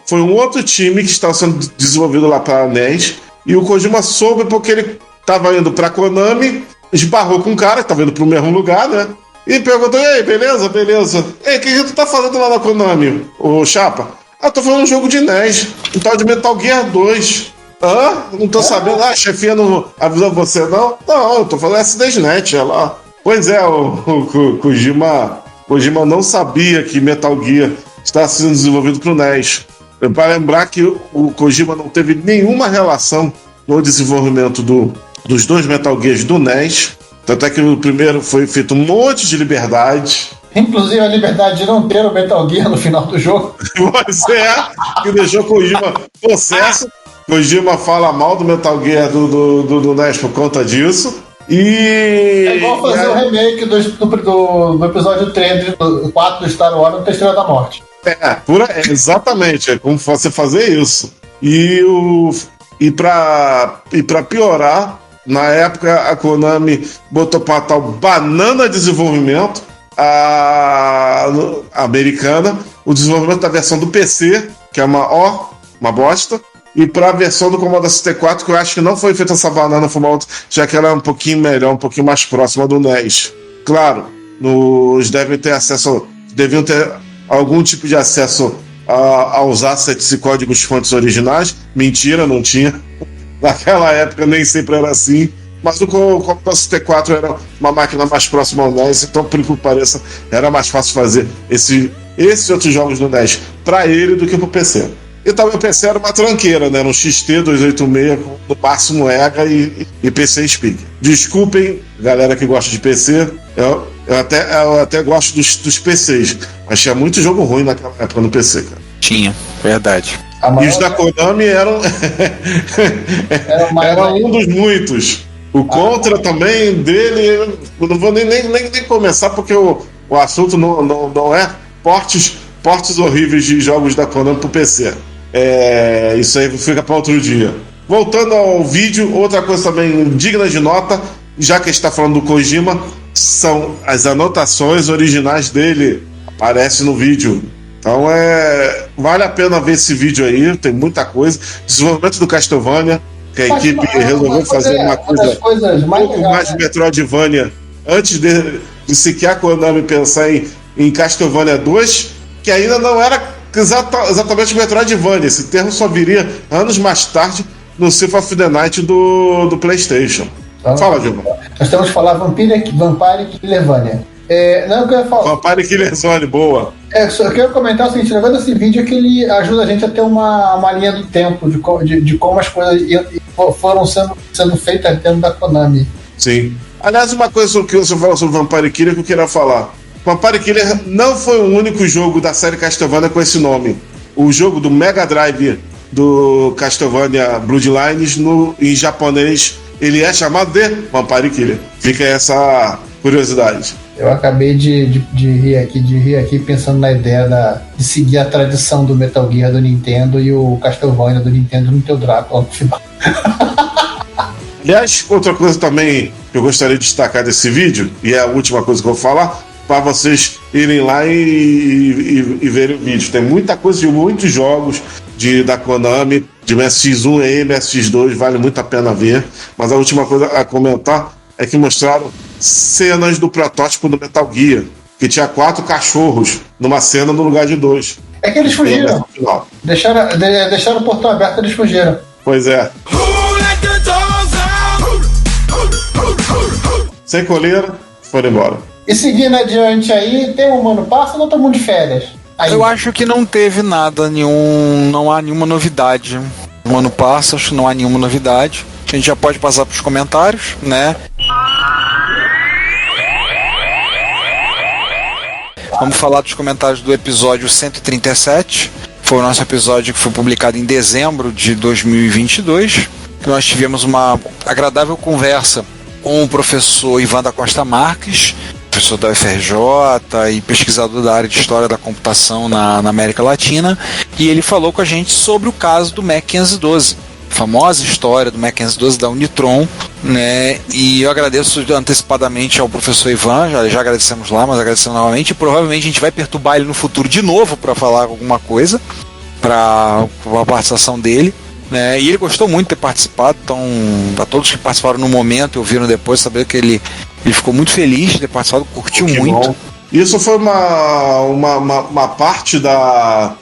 foi um outro time que estava sendo desenvolvido lá para a NES, e o Kojima soube porque ele estava indo para a Konami, esbarrou com um cara que estava indo para o mesmo lugar, né? E perguntou: e aí, beleza? Ei, o que tu tá fazendo lá na Konami, ô Chapa? Tô fazendo um jogo de NES, um tal de Metal Gear 2. Não tô sabendo. A chefia não avisou você, não? Não, eu tô falando SDSnet, ela. Pois é, o Kojima não sabia que Metal Gear estava sendo desenvolvido pro NES. Para lembrar que o Kojima não teve nenhuma relação no desenvolvimento dos 2 Metal Gears do NES. Tanto é que o primeiro foi feito um monte de liberdade. Inclusive a liberdade de não ter o Metal Gear no final do jogo. Pois é, que deixou Kojima possesso. Kojima fala mal do Metal Gear do NES por conta disso. E... É igual fazer o remake do episódio 3, do 4 do Star Wars no Estrela da Morte. Exatamente, é como você fazer isso. E pra piorar, na época a Konami botou pra tal Banana Desenvolvimento, a americana, o desenvolvimento da versão do PC, que é uma bosta, e pra versão do Commodore 64, que eu acho que não foi feita essa banana, foi uma outra, já que ela é um pouquinho melhor, um pouquinho mais próxima do NES. Claro, deviam ter algum tipo de acesso aos assets e códigos fontes originais. Mentira, não tinha. Naquela época nem sempre era assim. Mas o Commodore 64 era uma máquina mais próxima ao NES, então, por que pareça, era mais fácil fazer esses outros jogos do NES para ele do que pro PC. E também o PC era uma tranqueira, né? Era um XT 286 com no máximo EGA e PC Speak. Desculpem, galera que gosta de PC, eu até gosto dos PCs, mas tinha muito jogo ruim naquela época no PC, cara. Tinha, verdade. E os da Konami eram um dos muitos. O Contra também dele, eu não vou nem começar, porque o assunto não é portes horríveis de jogos da Konami pro PC. Isso aí fica para outro dia. Voltando ao vídeo, outra coisa também digna de nota, já que a gente está falando do Kojima, são as anotações originais dele, aparece no vídeo. Então vale a pena ver esse vídeo aí, tem muita coisa. Desenvolvimento do Castlevania, que a equipe resolveu fazer uma coisa um pouco mais de Metroidvania antes de sequer a Konami pensar em Castlevania 2, que ainda não era exatamente Metroidvania. Esse termo só viria anos mais tarde no Symphony of the Night do PlayStation. Então, fala, Gilmar. Nós temos que falar Vampire Killevania. Não, eu quero falar. Vampire Killezone, boa. Eu quero comentar o seguinte: levando esse vídeo, é que ele ajuda a gente a ter uma linha do tempo de como as coisas foram sendo feitas dentro da Konami. Sim. Aliás, uma coisa que você falou sobre Vampire Killer que eu queria falar. Vampire Killer não foi o único jogo da série Castlevania com esse nome. O jogo do Mega Drive do Castlevania Bloodlines, em japonês, ele é chamado de Vampire Killer. Fica essa curiosidade. Eu acabei de rir aqui pensando na ideia de seguir a tradição do Metal Gear do Nintendo e o Castlevania do Nintendo no teu Drácula no final. Aliás, outra coisa também que eu gostaria de destacar desse vídeo, e é a última coisa que eu vou falar, para vocês irem lá e verem o vídeo. Tem muita coisa de muitos jogos da Konami, de MSX1 e MSX2, vale muito a pena ver. Mas a última coisa a comentar é que mostraram cenas do protótipo do Metal Gear, que tinha 4 cachorros numa cena no lugar de 2. É que eles fugiram. Deixaram o portão aberto, eles fugiram. Pois é. Sem coleira, foram embora. E seguindo adiante aí, tem um Mano Passa ou não todo mundo de férias? Aí. Eu acho que não teve não há nenhuma novidade. No ano passado, acho que não há nenhuma novidade. A gente já pode passar para os comentários, né? Vamos falar dos comentários do episódio 137. Foi o nosso episódio que foi publicado em dezembro de 2022. Nós tivemos uma agradável conversa com o professor Ivan da Costa Marques, professor da UFRJ e pesquisador da área de História da Computação na América Latina, e ele falou com a gente sobre o caso do MEC 512, a famosa história do MEC 512 da Unitron, né? E eu agradeço antecipadamente ao professor Ivan, já agradecemos lá, mas agradecemos novamente, e provavelmente a gente vai perturbar ele no futuro de novo para falar alguma coisa, para a participação dele. E ele gostou muito de ter participado, então a todos que participaram no momento e ouviram depois, saber que ele ficou muito feliz de ter participado, curtiu muito. Bom. Isso foi uma parte da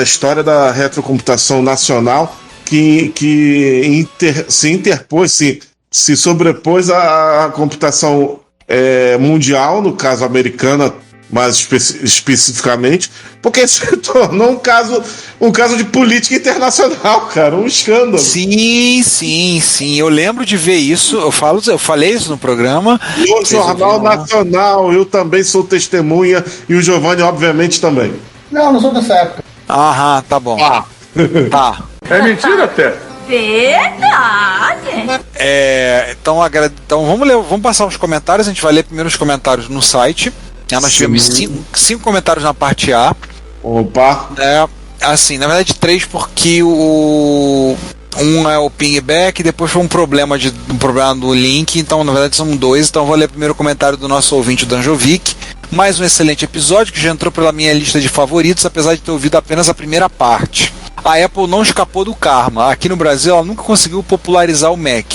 história da retrocomputação nacional que se interpôs, se sobrepôs à computação mundial, no caso americana, mais especificamente, porque se tornou um caso de política internacional, cara, um escândalo. Sim, eu lembro de ver isso, eu falei isso no programa. No Jornal Nacional, eu também sou testemunha, e o Giovanni, obviamente, também. Não sou dessa época. Aham, tá bom. Tá. É mentira até. Verdade. Então vamos passar os comentários. A gente vai ler primeiro os comentários no site. Nós tivemos 5 comentários na parte A. Opa! Assim, na verdade 3, porque um é o pingback, depois foi um problema do link, então na verdade são 2. Então eu vou ler primeiro o comentário do nosso ouvinte, o Danjovic. Mais um excelente episódio que já entrou pela minha lista de favoritos, apesar de ter ouvido apenas a primeira parte. A Apple não escapou do karma. Aqui no Brasil ela nunca conseguiu popularizar o Mac.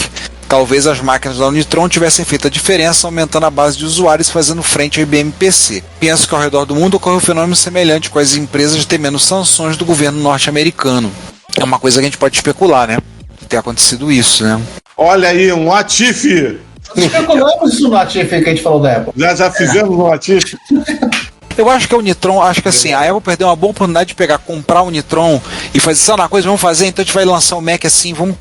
Talvez as máquinas da Unitron tivessem feito a diferença, aumentando a base de usuários e fazendo frente ao IBM PC. Penso que ao redor do mundo ocorre um fenômeno semelhante, com as empresas temendo sanções do governo norte-americano. É uma coisa que a gente pode especular, né? Que tenha acontecido isso, né? Olha aí, um Latifi! Especulamos isso no Latifi que a gente falou da Apple. Já fizemos um Latifi. Eu acho que o Nitron, acho que assim, a Apple perdeu uma boa oportunidade de comprar o Nitron e fazer, sabe uma coisa, vamos fazer, então a gente vai lançar o Mac assim, vamos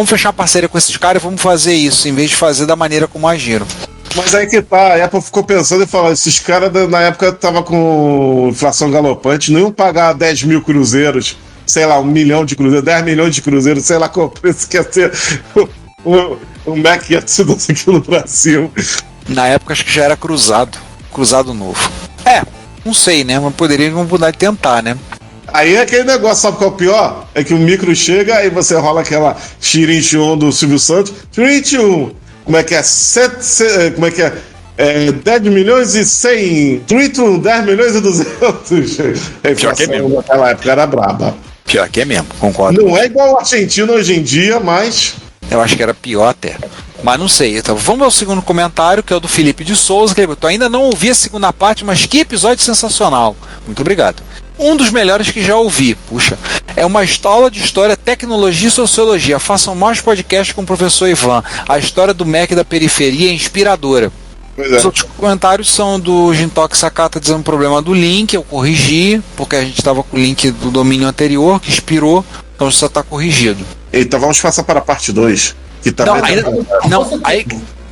fechar uma parceria com esses caras e vamos fazer isso, em vez de fazer da maneira como agiram. Mas aí que tá, a Apple ficou pensando e falou, esses caras na época estavam com inflação galopante, não iam pagar 10 mil cruzeiros, sei lá, 1 milhão de cruzeiros, 10 milhões de cruzeiros, sei lá qual preço que ia ser o Mac ia ser aqui no Brasil. Na época acho que já era cruzado novo. Não sei, né? Mas poderia mudar de tentar, né? Aí é aquele negócio, sabe qual é o pior? É que o micro chega e você rola aquela Xirintium do Silvio Santos. Xirintium! Como é que é? 10 milhões e 100. Xirintium, 10 milhões e 200. A inflação naquela época era braba. Pior que é mesmo, concordo. Não é igual o argentino hoje em dia, mas... Eu acho que era pior até. Mas não sei. Então, vamos ao segundo comentário, que é o do Felipe de Souza, que ele botou: ainda não ouvi a segunda parte, mas que episódio sensacional. Muito obrigado. Um dos melhores que já ouvi. Puxa. É uma aula de história, tecnologia e sociologia. Façam mais podcast com o professor Ivan. A história do Mac da periferia é inspiradora. Os outros comentários são do Gintoki Sakata dizendo problema do link. Eu corrigi, porque a gente estava com o link do domínio anterior, que expirou. Então já está corrigido. Então vamos passar para a parte 2. Que também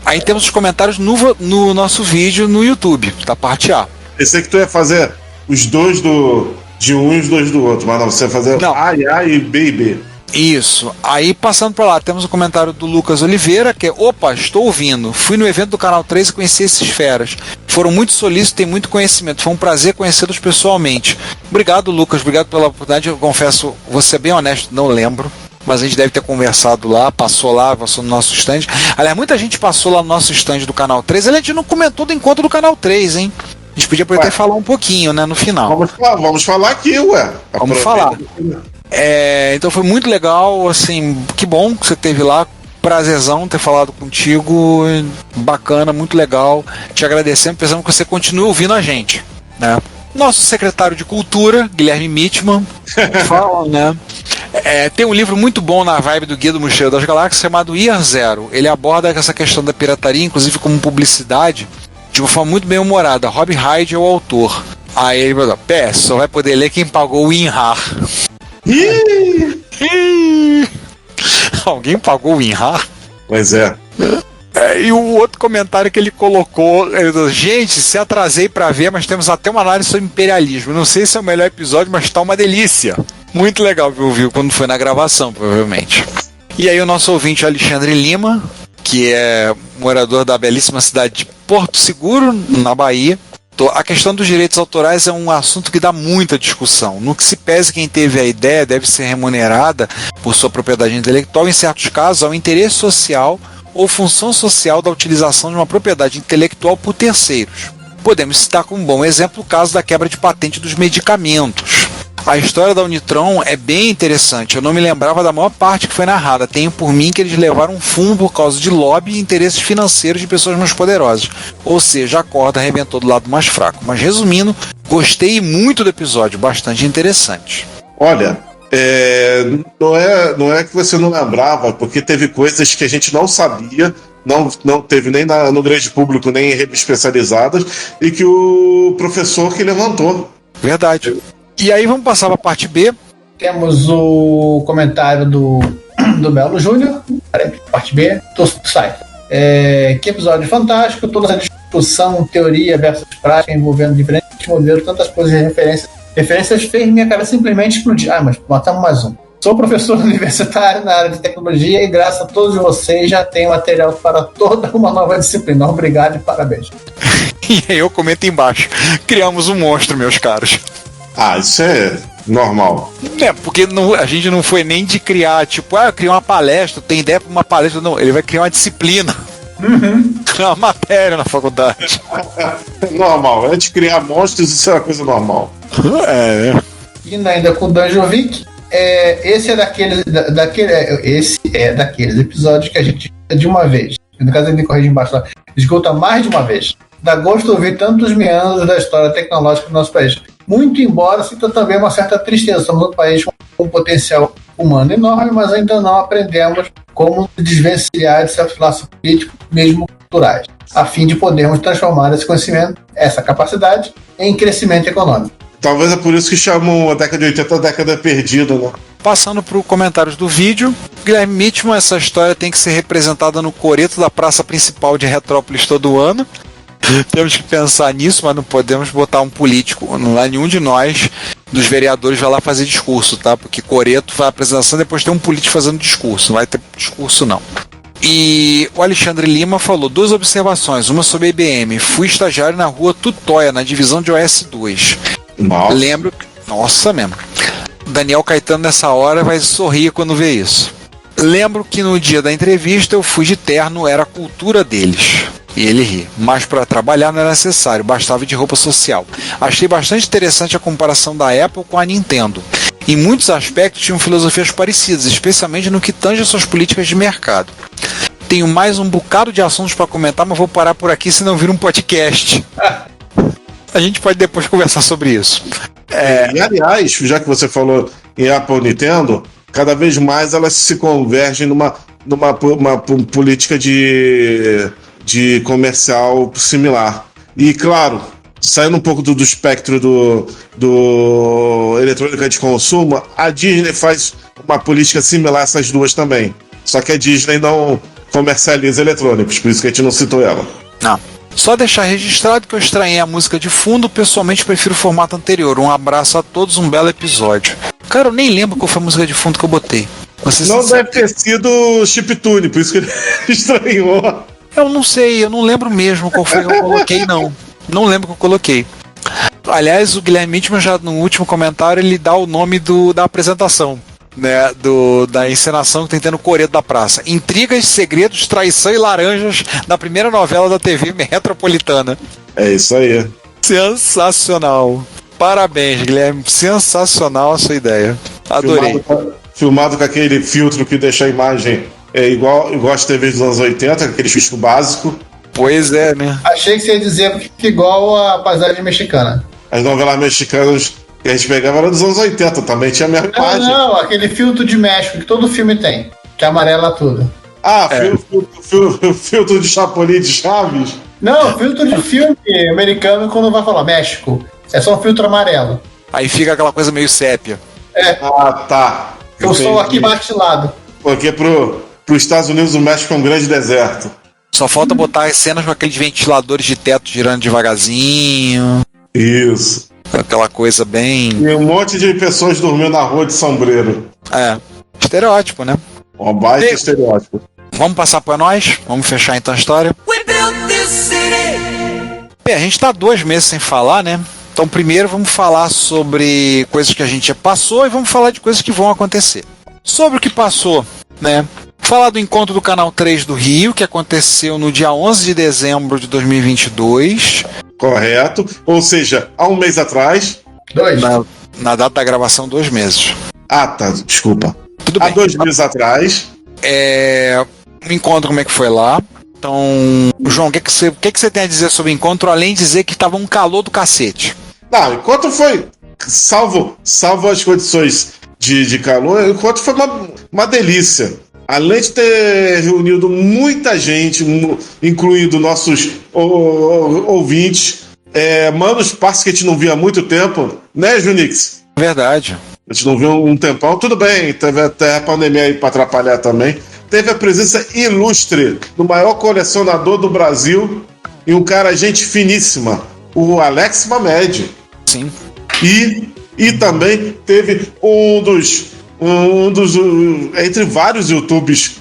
aí temos os comentários no nosso vídeo no YouTube, da parte A. Pensei que tu ia fazer os dois de um e os dois do outro, mas não, você vai fazer A e B e B. Isso. Aí passando para lá, temos o comentário do Lucas Oliveira, que é: opa, estou ouvindo. Fui no evento do Canal 3 e conheci esses feras. Foram muito solícitos, têm muito conhecimento. Foi um prazer conhecê-los pessoalmente. Obrigado, Lucas. Obrigado pela oportunidade. Eu confesso, vou ser bem honesto, não lembro. Mas a gente deve ter conversado lá, passou no nosso stand. Aliás, muita gente passou lá no nosso stand do Canal 3. A gente não comentou do encontro do Canal 3, hein? A gente podia até falar um pouquinho, né, no final. Vamos falar aqui, ué. Vamos falar. Então foi muito legal, assim, que bom que você esteve lá. Prazerzão ter falado contigo. Bacana, muito legal. Te agradecemos, pensamos que você continue ouvindo a gente, né? Nosso secretário de Cultura, Guilherme Mitman, fala, né? Tem um livro muito bom na vibe do Guia do Mochileiro das Galáxias chamado Year Zero. Ele aborda essa questão da pirataria, inclusive como publicidade, de uma forma muito bem humorada. Rob Hyde é o autor. Aí ele falou: só vai poder ler quem pagou o WinRAR. Alguém pagou o WinRAR? Pois é. E o outro comentário que ele colocou: ele falou: gente, se atrasei para ver, mas temos até uma análise sobre imperialismo. Não sei se é o melhor episódio, mas tá uma delícia. Muito legal que ouviu quando foi na gravação, provavelmente. E aí o nosso ouvinte Alexandre Lima, que é morador da belíssima cidade de Porto Seguro, na Bahia. A questão dos direitos autorais é um assunto que dá muita discussão. No que se pese, quem teve a ideia deve ser remunerada por sua propriedade intelectual, em certos casos, ao interesse social ou função social da utilização de uma propriedade intelectual por terceiros. Podemos citar como bom exemplo o caso da quebra de patente dos medicamentos. A história da Unitron é bem interessante. Eu não me lembrava da maior parte que foi narrada. Tenho por mim que eles levaram um fumo por causa de lobby e interesses financeiros de pessoas mais poderosas. Ou seja, a corda arrebentou do lado mais fraco. Mas resumindo, gostei muito do episódio, bastante interessante. Olha, não é que você não lembrava, porque teve coisas que a gente não sabia não teve nem no grande público, nem em redes especializadas, e que o professor que levantou. Verdade. E aí vamos passar para a parte B. Temos o comentário do Belo Júnior, parte B, do site. Que episódio fantástico, toda essa discussão, teoria versus prática, envolvendo diferentes modelos, tantas coisas e referências fez minha cabeça simplesmente explodir. Mas matamos mais um. Sou professor universitário na área de tecnologia e graças a todos vocês já tenho material para toda uma nova disciplina. Obrigado e parabéns. E aí eu comento embaixo. Criamos um monstro, meus caros. Isso é normal. Porque a gente não foi nem de criar, criar uma palestra, tem ideia para uma palestra, não. Ele vai criar uma disciplina. Uma matéria na faculdade. Normal. Antes de criar monstros, isso é uma coisa normal. E ainda com o Danjovic, esse é daqueles episódios que a gente de uma vez. No caso, ele me corrige embaixo lá. Escuta mais de uma vez. Dá gosto ouvir tantos meandros da história tecnológica do nosso país. Muito embora sinta também uma certa tristeza. Somos um país com um potencial humano enorme, mas ainda não aprendemos como desvencilhar de certos laços políticos, mesmo culturais, a fim de podermos transformar esse conhecimento, essa capacidade, em crescimento econômico. Talvez é por isso que chamam a década de 80 a década perdida, né? Passando para os comentários do vídeo, Guilherme Mitchell, essa história tem que ser representada no coreto da praça principal de Retrópolis todo ano. Temos que pensar nisso, mas não podemos botar um político. Não há nenhum de nós, dos vereadores, vai lá fazer discurso, tá? Porque coreto faz a apresentação, depois tem um político fazendo discurso. Não vai ter discurso, não. E o Alexandre Lima falou 2 observações, uma sobre a IBM. Fui estagiário na rua Tutóia, na divisão de OS 2. Nossa. Lembro... Nossa mesmo. Daniel Caetano nessa hora vai sorrir quando vê isso. Lembro que no dia da entrevista eu fui de terno, era a cultura deles. E ele ri. Mas para trabalhar não era necessário, bastava de roupa social. Achei bastante interessante a comparação da Apple com a Nintendo. Em muitos aspectos tinham filosofias parecidas, especialmente no que tange às suas políticas de mercado. Tenho mais um bocado de assuntos para comentar, mas vou parar por aqui, senão vira um podcast. A gente pode depois conversar sobre isso. E aliás, já que você falou em Apple e Nintendo, cada vez mais elas se convergem numa política de comercial similar. E claro, saindo um pouco do espectro do eletrônica de consumo, a Disney faz uma política similar a essas duas também. Só que a Disney não comercializa eletrônicos, por isso que a gente não citou ela. Não. Só deixar registrado que eu estranhei a música de fundo, pessoalmente prefiro o formato anterior. Um abraço a todos, um belo episódio. Cara, eu nem lembro qual foi a música de fundo que eu botei. Não deve ter sido Chiptune, por isso que ele estranhou. Eu não sei, eu não lembro mesmo qual foi que eu coloquei, não. Não lembro que eu coloquei. Aliás, o Guilherme Mitchell já no último comentário ele dá o nome da apresentação, né, da encenação que tem tendo coreto da praça. Intrigas, segredos, traição e laranjas da primeira novela da TV metropolitana. É isso aí. Sensacional. Parabéns, Guilherme. Sensacional a sua ideia. Adorei. Filmado com aquele filtro que deixa a imagem igual as TVs dos anos 80, aquele filtro básico. Pois é, né? Achei que você ia dizer que igual a paisagem mexicana. As novelas mexicanas que a gente pegava eram dos anos 80, também tinha a mesma imagem. Não, aquele filtro de México que todo filme tem, que amarela tudo. Filtro de Chapolin de Chaves? Não, filtro de filme americano quando vai falar México. É só um filtro amarelo. Aí fica aquela coisa meio sépia. Tá. Eu sou aqui batilado. Porque pros Estados Unidos o México é um grande deserto. Só falta botar as cenas com aqueles ventiladores de teto girando devagarzinho. Isso. Aquela coisa bem... E um monte de pessoas dormindo na rua de sombreiro. Estereótipo, né? Um baita estereótipo. Vamos passar para nós? Vamos fechar então a história? Bem, a gente tá 2 meses sem falar, né? Então primeiro vamos falar sobre coisas que a gente já passou e vamos falar de coisas que vão acontecer. Sobre o que passou, né? Falar do encontro do Canal 3 do Rio, que aconteceu no dia 11 de dezembro de 2022. Correto. Ou seja, há um mês atrás. 2. Na data da gravação, 2 meses. Tá. Desculpa. Tudo bem. Há 2 meses atrás. O encontro, como é que foi lá? Então, João, o que você tem a dizer sobre o encontro, além de dizer que tava um calor do cacete? Não, o encontro foi, salvo as condições de calor, o encontro foi uma delícia. além de ter reunido muita gente, incluindo nossos ouvintes, manos, parça que a gente não via há muito tempo, né, Junix? Verdade. A gente não viu um tempão, tudo bem, teve até a pandemia aí para atrapalhar também. Teve a presença ilustre do maior colecionador do Brasil e um cara, gente finíssima, o Alex Mamed. Sim. E também teve um dos entre vários YouTubes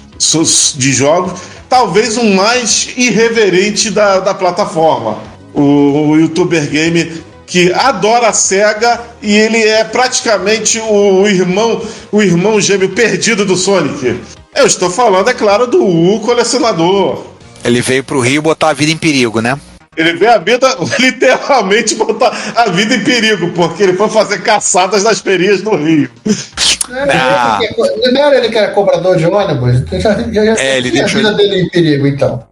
de jogos, talvez o mais irreverente da plataforma, o YouTuber Game, que adora a SEGA e ele é praticamente o irmão gêmeo perdido do Sonic. Eu estou falando, é claro, do colecionador. Ele veio pro Rio botar a vida em perigo, né? Ele veio a vida, literalmente, botar a vida em perigo, porque ele foi fazer caçadas nas ferias do Rio. Não era ele que era cobrador de ônibus? Ele deixou a vida dele em perigo, então.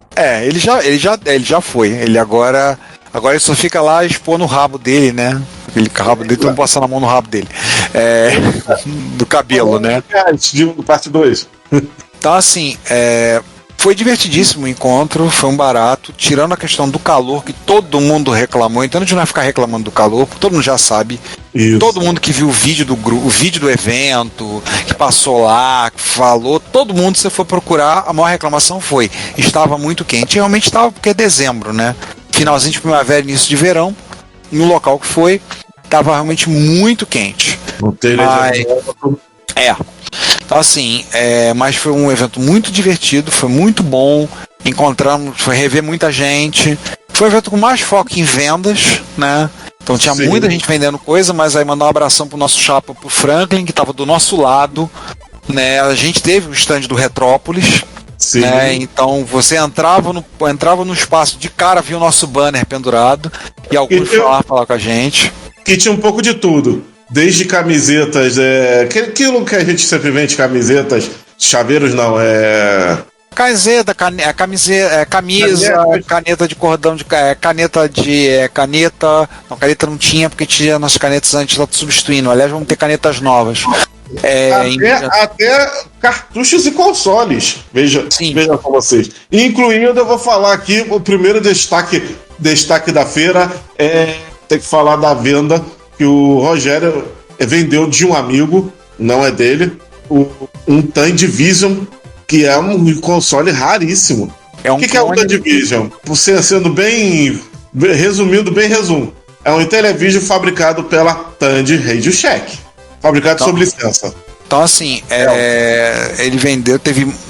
Ele já foi. Ele agora ele só fica lá expondo o rabo dele, né? Aquele rabo dele, todo mundo passando a mão no rabo dele. Do cabelo, né? Parte 2. Então, assim, foi divertidíssimo o encontro, foi um barato, tirando a questão do calor, que todo mundo reclamou, então a gente não vai ficar reclamando do calor, porque todo mundo já sabe. Isso. Todo mundo que viu o vídeo do evento, que passou lá, que falou, todo mundo, se for procurar, a maior reclamação foi: estava muito quente. Realmente estava, porque é dezembro, né? Finalzinho de primavera, início de verão, no local que foi, estava realmente muito quente. Não tem Então, assim, mas foi um evento muito divertido, foi muito bom. Foi rever muita gente. Foi um evento com mais foco em vendas, né? Então tinha muita gente vendendo coisa, mas aí mandar um abração pro nosso chapa, pro Franklin, que estava do nosso lado, né? A gente teve o stand do Retrópolis. Sim. Né? Então você entrava no espaço, de cara via o nosso banner pendurado e alguns foram falar com a gente. Que tinha um pouco de tudo. Desde camisetas, aquilo que a gente sempre vende, camisetas, chaveiros não, Camiseta, camisa, caneta de cordão, caneta. Não, caneta não tinha, porque tinha nossas canetas antes, tá substituindo. Aliás, vamos ter canetas novas. Até cartuchos e consoles. Veja com vocês. Incluindo, eu vou falar aqui, o primeiro destaque da feira tem que falar da venda que o Rogério vendeu de um amigo, não é dele, um Tandivision, que é um console raríssimo. O que é o Tandivision? Sendo bem resumindo, é um Intellivision fabricado pela Tandy Radio Shack. Fabricado sob licença. Então, assim, ele vendeu,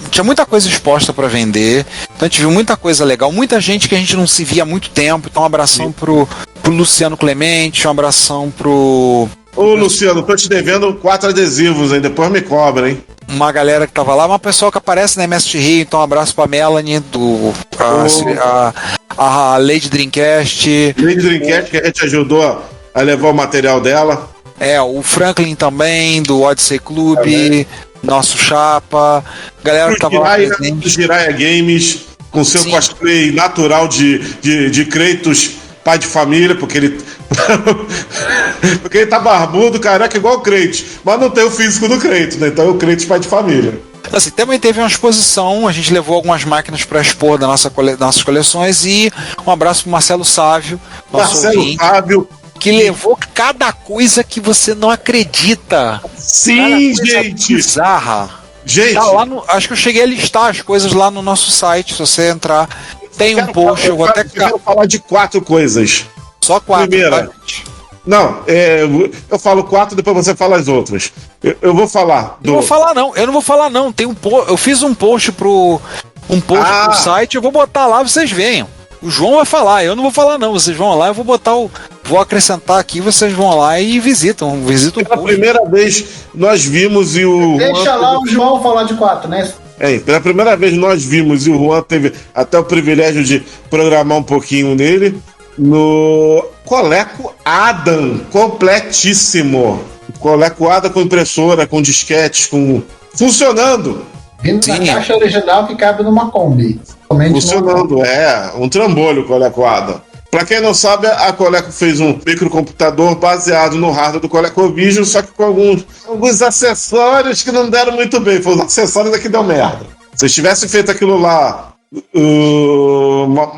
tinha muita coisa exposta para vender, então a gente viu muita coisa legal, muita gente que a gente não se via há muito tempo. Então, um abração pro Luciano Clemente, um abração pro... Ô, Luciano, tô te devendo 4 adesivos, hein? Depois me cobra, hein? Uma galera que tava lá, uma pessoa que aparece na MST Rio, então um abraço pra Melanie, a Lady Dreamcast. Lady Dreamcast, que a gente ajudou a levar o material dela. O Franklin também, do Odyssey Club, nosso chapa, galera que tava lá presente. Jiraiya Games, com seu cosplay natural de Kratos, pai de família, porque ele tá barbudo, careca, igual o Kratos, mas não tem o físico do Kratos, né? Então é o Kratos pai de família. Assim, também teve uma exposição, a gente levou algumas máquinas para expor nossas coleções, e um abraço pro Marcelo Sávio, nosso ouvinte. Sávio, que levou cada coisa que você não acredita. Sim, gente! Bizarra. Gente! Tá lá acho que eu cheguei a listar as coisas lá no nosso site. Se você entrar, tem um post. Eu quero falar de 4 coisas. Só 4. Primeira. Tá? Não, eu falo 4, depois você fala as outras. Eu vou falar. Eu não vou falar, não. Tem eu fiz um post pro site, eu vou botar lá, vocês venham. O João vai falar, eu não vou falar não, vocês vão lá, eu vou acrescentar aqui, vocês vão lá e visitam o post. Pela primeira vez nós vimos e o Deixa lá o João falar de 4, né? Pela primeira vez nós vimos e o Juan teve até o privilégio de programar um pouquinho nele, no Coleco Adam, completíssimo. Coleco Adam com impressora, com disquetes, funcionando. Vindo na caixa original que cabe numa Kombi. Funcionando, um trambolho, Coleco Adam. Pra quem não sabe, a Coleco fez um microcomputador baseado no hardware do ColecoVision, só que com alguns acessórios que não deram muito bem. Foi os acessórios que deu merda. Se eles tivessem feito aquilo lá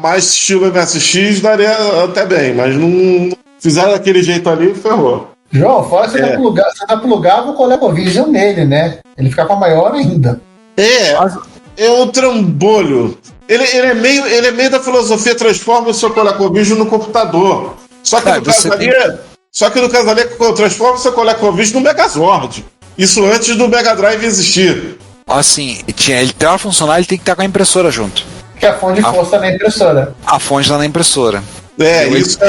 mais estilo MSX, daria até bem, mas não fizeram daquele jeito ali e ferrou. João, fora você ainda plugava o ColecoVision nele, né? Ele ficava maior ainda. É um trambolho. Ele é meio da filosofia transforma o seu ColecoVision no computador. Só que no caso ali transforma o seu ColecoVision no Megazord. Isso antes do Mega Drive existir. Assim, ele tem uma funcionar, ele tem que estar com a impressora junto. Que a fonte de força na impressora. A fonte está na impressora. Isso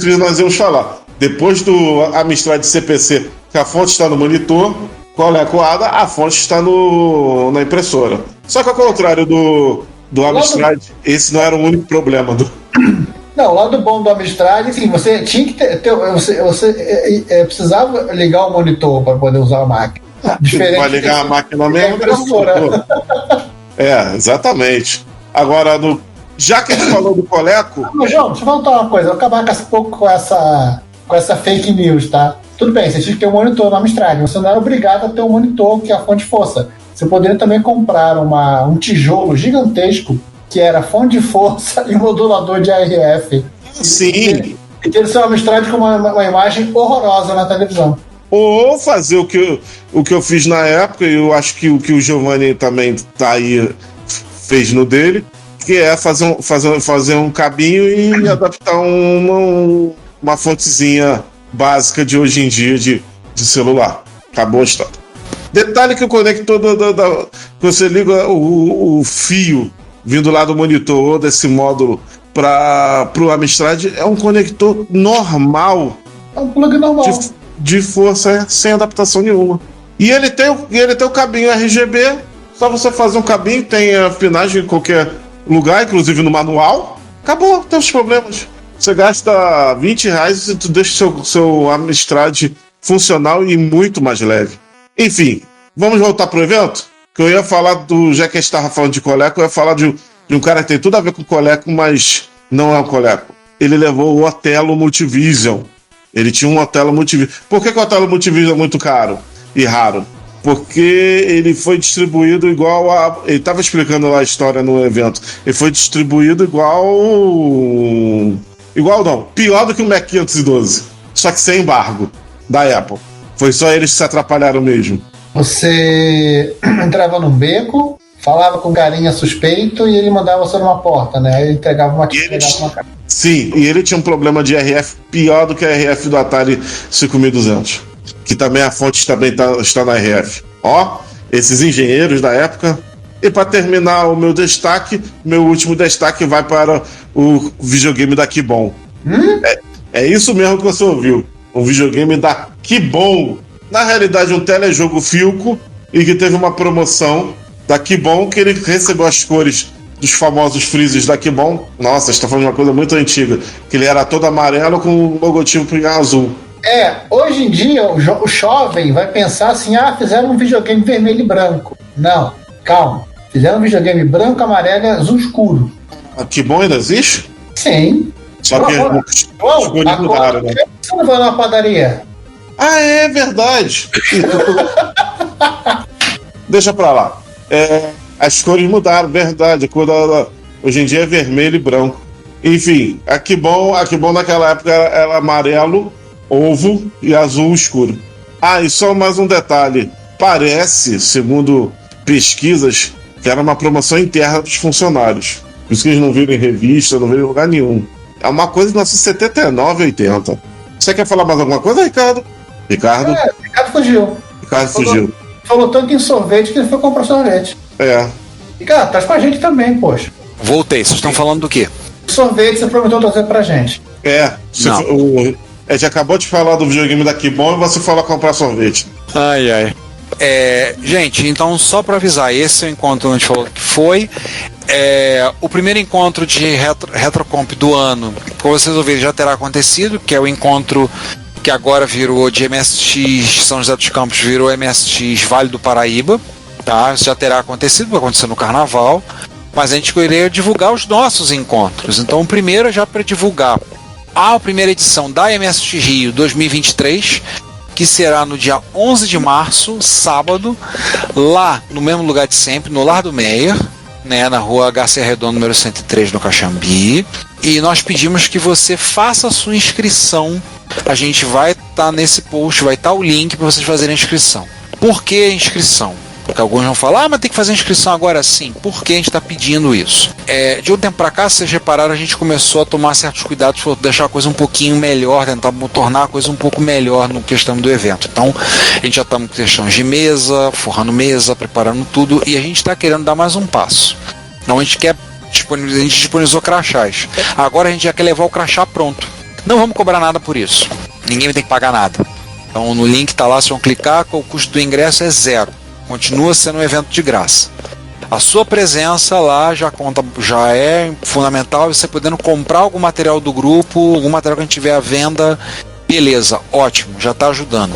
que nós íamos falar. Depois do Amstrad CPC, que a fonte está no monitor, colecoada, a fonte está na impressora. Só que ao contrário do Amstrad, esse não era o único problema Não, o lado bom do Amstrad, assim, você tinha que você precisava ligar o monitor para poder usar a máquina. Diferente. Vai ligar a máquina mesmo? Exatamente. Agora, já que a gente falou do Coleco... Mas, João, deixa eu contar uma coisa. Eu vou acabar um pouco com essa fake news, tá? Tudo bem, você tinha que ter um monitor no Amstrad. Você não era obrigado a ter um monitor que é a fonte de força. Você poderia também comprar um tijolo gigantesco que era fonte de força e modulador de ARF. Sim. E ter o seu Amstrad com uma imagem horrorosa na televisão. Ou fazer o que eu fiz na época, e eu acho que o que o Giovanni também tá aí fez no dele, que é fazer um cabinho e adaptar uma fontezinha básica de hoje em dia de celular. Acabou a história. Detalhe que o conector que você liga o fio vindo lá do monitor ou desse módulo para o Amstrad é um conector normal. É um plug normal. De força sem adaptação nenhuma. E ele tem o cabinho RGB, só você fazer um cabinho, tem a afinagem em qualquer lugar, inclusive no manual. Acabou, não tem os problemas. Você gasta R$20 e tu deixa seu Amstrad funcional e muito mais leve. Enfim, vamos voltar pro evento? Que eu ia falar já que a gente estava falando de Coleco, eu ia falar de um cara que tem tudo a ver com o Coleco, mas não é o Coleco. Ele levou o Otelo Multivision. Ele tinha um Otelo Multivision. Por que o Otelo Multivision é muito caro e raro? Porque ele foi distribuído igual ele estava explicando lá a história no evento. Ele foi distribuído pior do que o Mac 512. Só que sem embargo da Apple. Foi só eles que se atrapalharam mesmo. Você entrava num beco, falava com um carinha suspeito e ele mandava você numa porta, né? Ele entregava uma carta. Sim, e ele tinha um problema de RF pior do que a RF do Atari 5200. Que também a fonte também está na RF. Ó, esses engenheiros da época. E para terminar o meu último destaque vai para o videogame da Kibon. É isso mesmo que você ouviu. Um videogame da Kibon. Na realidade, um telejogo Philco e que teve uma promoção da Kibon que ele recebeu as cores dos famosos freezes da Kibon. Nossa, está falando de uma coisa muito antiga. Que ele era todo amarelo com o logotipo em azul. Hoje em dia o jovem vai pensar assim, fizeram um videogame vermelho e branco. Não, calma. Fizeram um videogame branco, amarelo e azul escuro. A Kibon ainda existe? Sim. Só que as cores mudaram, né? Você não vai na padaria? É verdade. Deixa pra lá. As cores mudaram, verdade. Hoje em dia é vermelho e branco. Enfim, a Kibon naquela época era amarelo, ovo e azul escuro. E só mais um detalhe. Parece, segundo pesquisas, que era uma promoção interna dos funcionários. Por isso que eles não viram em revista, não viram em lugar nenhum. É uma coisa de 1979, 80. Você quer falar mais alguma coisa, Ricardo? Ricardo fugiu. Falou tanto em sorvete que ele foi comprar sorvete. Ricardo, traz pra gente também, poxa. Voltei, vocês estão falando do quê? Sorvete você prometeu trazer pra gente. A gente acabou de falar do videogame da Kibon e você falou comprar sorvete. Ai. Gente, então só pra avisar, esse é o encontro onde a gente falou que foi. O primeiro encontro de Retrocomp do ano, como vocês ouviram, já terá acontecido, que é o encontro que agora virou de MSX São José dos Campos, virou MSX Vale do Paraíba, tá? Isso já terá acontecido, vai acontecer no Carnaval. mas a gente queria divulgar os nossos encontros. Então o primeiro é já para divulgar a primeira edição da MSX Rio 2023, que será no dia 11 de março, sábado, lá no mesmo lugar de sempre, no Lar do Meyer, né, na rua HC Redondo, número 103, no Caxambi. E nós pedimos que você faça a sua inscrição. A gente vai estar nesse post, vai estar o link para vocês fazerem a inscrição. Por que a inscrição? Porque alguns vão falar, mas tem que fazer a inscrição agora sim. Por que a gente está pedindo isso? De um tempo para cá, se vocês repararam, a gente começou a tomar certos cuidados para deixar a coisa um pouquinho melhor, tentar tornar a coisa um pouco melhor no questão do evento. Então, a gente já está com questões de mesa, forrando mesa, preparando tudo, e a gente está querendo dar mais um passo. Então, a gente disponibilizou crachás. Agora a gente já quer levar o crachá pronto. Não vamos cobrar nada por isso. Ninguém vai ter que pagar nada. Então, no link está lá, vocês vão clicar, o custo do ingresso é 0. Continua sendo um evento de graça. A sua presença lá já é fundamental. Você podendo comprar algum material do grupo, algum material que a gente tiver à venda, beleza, ótimo, já está ajudando.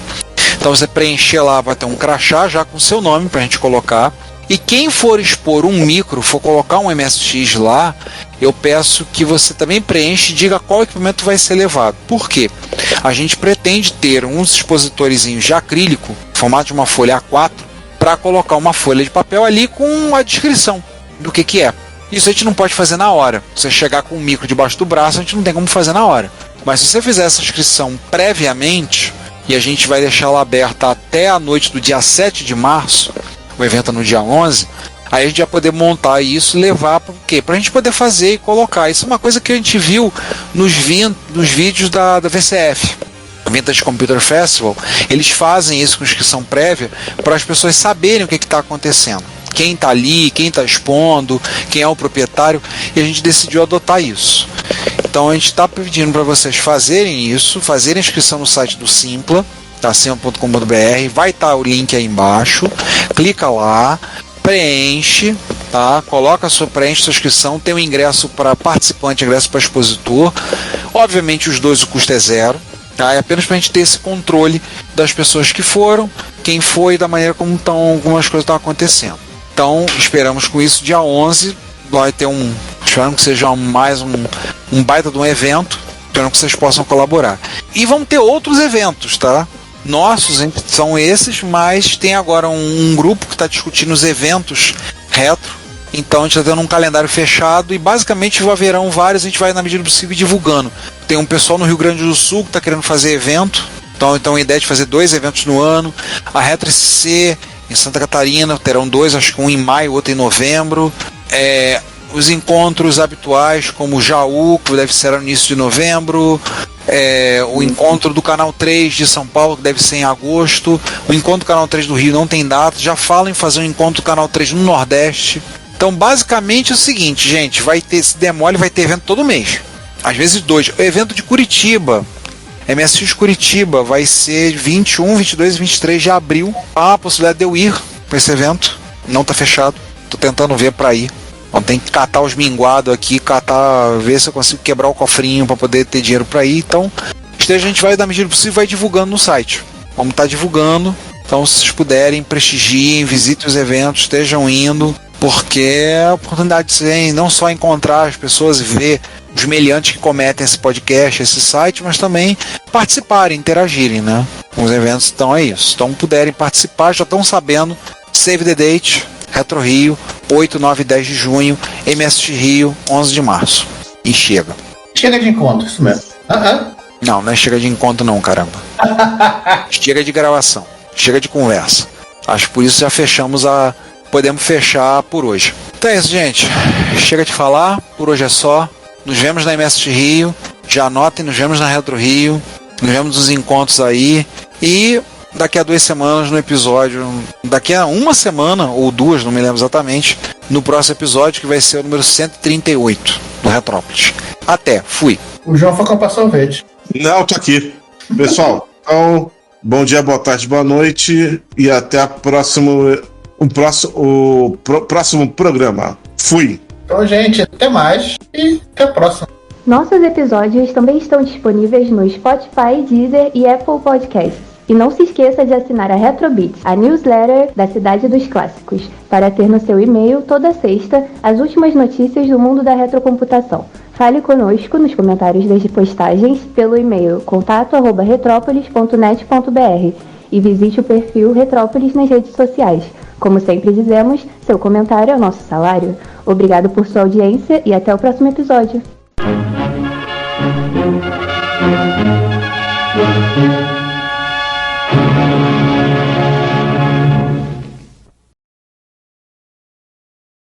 Então você preencher lá, vai ter um crachá já com seu nome para a gente colocar. E quem for expor um micro, for colocar um MSX lá, eu peço que você também preencha e diga qual equipamento vai ser levado. Por quê? A gente pretende ter uns expositorzinhos de acrílico, formato de uma folha A4, para colocar uma folha de papel ali com a descrição do que é. Isso a gente não pode fazer na hora. Se você chegar com um micro debaixo do braço, a gente não tem como fazer na hora. Mas se você fizer essa inscrição previamente, e a gente vai deixar ela aberta até a noite do dia 7 de março, o evento é no dia 11, aí a gente vai poder montar isso e levar para o quê? Para a gente poder fazer e colocar. Isso é uma coisa que a gente viu nos vídeos da VCF. Vintage Computer Festival, eles fazem isso com inscrição prévia para as pessoas saberem o que está acontecendo, quem está ali, quem está expondo, quem é o proprietário, e a gente decidiu adotar isso. Então a gente está pedindo para vocês fazerem isso, fazerem a inscrição no site do Simpla, tá, simpla.com.br, vai estar o link aí embaixo, clica lá, preenche, tá? Preenche sua inscrição, tem um ingresso para participante, ingresso para expositor, obviamente os dois o custo é 0. Tá? É apenas para a gente ter esse controle das pessoas que foram, quem foi, da maneira como algumas coisas estão acontecendo. Então, esperamos com isso, dia 11, vai ter esperamos que seja mais um baita de um evento, esperamos que vocês possam colaborar. E vamos ter outros eventos, tá? Nossos são esses, mas tem agora um grupo que está discutindo os eventos retro. Então a gente está tendo um calendário fechado e basicamente haverão vários, a gente vai na medida do possível divulgando. Tem um pessoal no Rio Grande do Sul que está querendo fazer evento, então a ideia é de fazer 2 eventos no ano. A Retro SC em Santa Catarina terão 2, acho que um em maio, outro em novembro. Os encontros habituais como o Jaú, que deve ser no início de novembro. O encontro do Canal 3 de São Paulo, que deve ser em agosto. O encontro do Canal 3 do Rio não tem data, já falam em fazer um encontro do Canal 3 no Nordeste. Então, basicamente é o seguinte, gente, se der mole, vai ter evento todo mês. Às vezes 2. O evento de Curitiba, MSX Curitiba, vai ser 21, 22 e 23 de abril. Há a possibilidade de eu ir para esse evento. Não está fechado. Estou tentando ver para ir. Então, tem que catar os minguados aqui, ver se eu consigo quebrar o cofrinho para poder ter dinheiro para ir. Então, a gente vai, na medida do possível, vai divulgando no site. Vamos estar divulgando. Então, se vocês puderem, prestigiem, visitem os eventos, estejam indo. Porque é a oportunidade de não só encontrar as pessoas e ver os meliantes que cometem esse podcast, esse site, mas também participarem, interagirem, né? Com os eventos, então é isso. Então, puderem participar, já estão sabendo. Save the date, Retro Rio, 8, 9 e 10 de junho, MSX Rio, 11 de março. E chega. Chega de encontro, isso mesmo. Não é chega de encontro não, caramba. Chega de gravação, chega de conversa. Acho que por isso já podemos fechar por hoje. Então é isso, gente. Chega de falar, por hoje é só. Nos vemos na MSX Rio. Já anotem, nos vemos na Retro Rio. Nos vemos nos encontros aí. E daqui a 2 semanas no episódio. Daqui a 1 semana, ou 2, não me lembro exatamente. No próximo episódio, que vai ser o número 138 do Retrópolis. Até, fui. O João foi comprar sorvete. Não, tô aqui. Pessoal, então, bom dia, boa tarde, boa noite. E até o próximo programa. Fui. Então, gente, até mais e até a próxima. Nossos episódios também estão disponíveis no Spotify, Deezer e Apple Podcasts. E não se esqueça de assinar a Retrobits, a newsletter da Cidade dos Clássicos, para ter no seu e-mail toda sexta as últimas notícias do mundo da retrocomputação. Fale conosco nos comentários das postagens pelo e-mail contato@retropolis.net.br e visite o perfil Retrópolis nas redes sociais. Como sempre dizemos, seu comentário é o nosso salário. Obrigado por sua audiência e até o próximo episódio.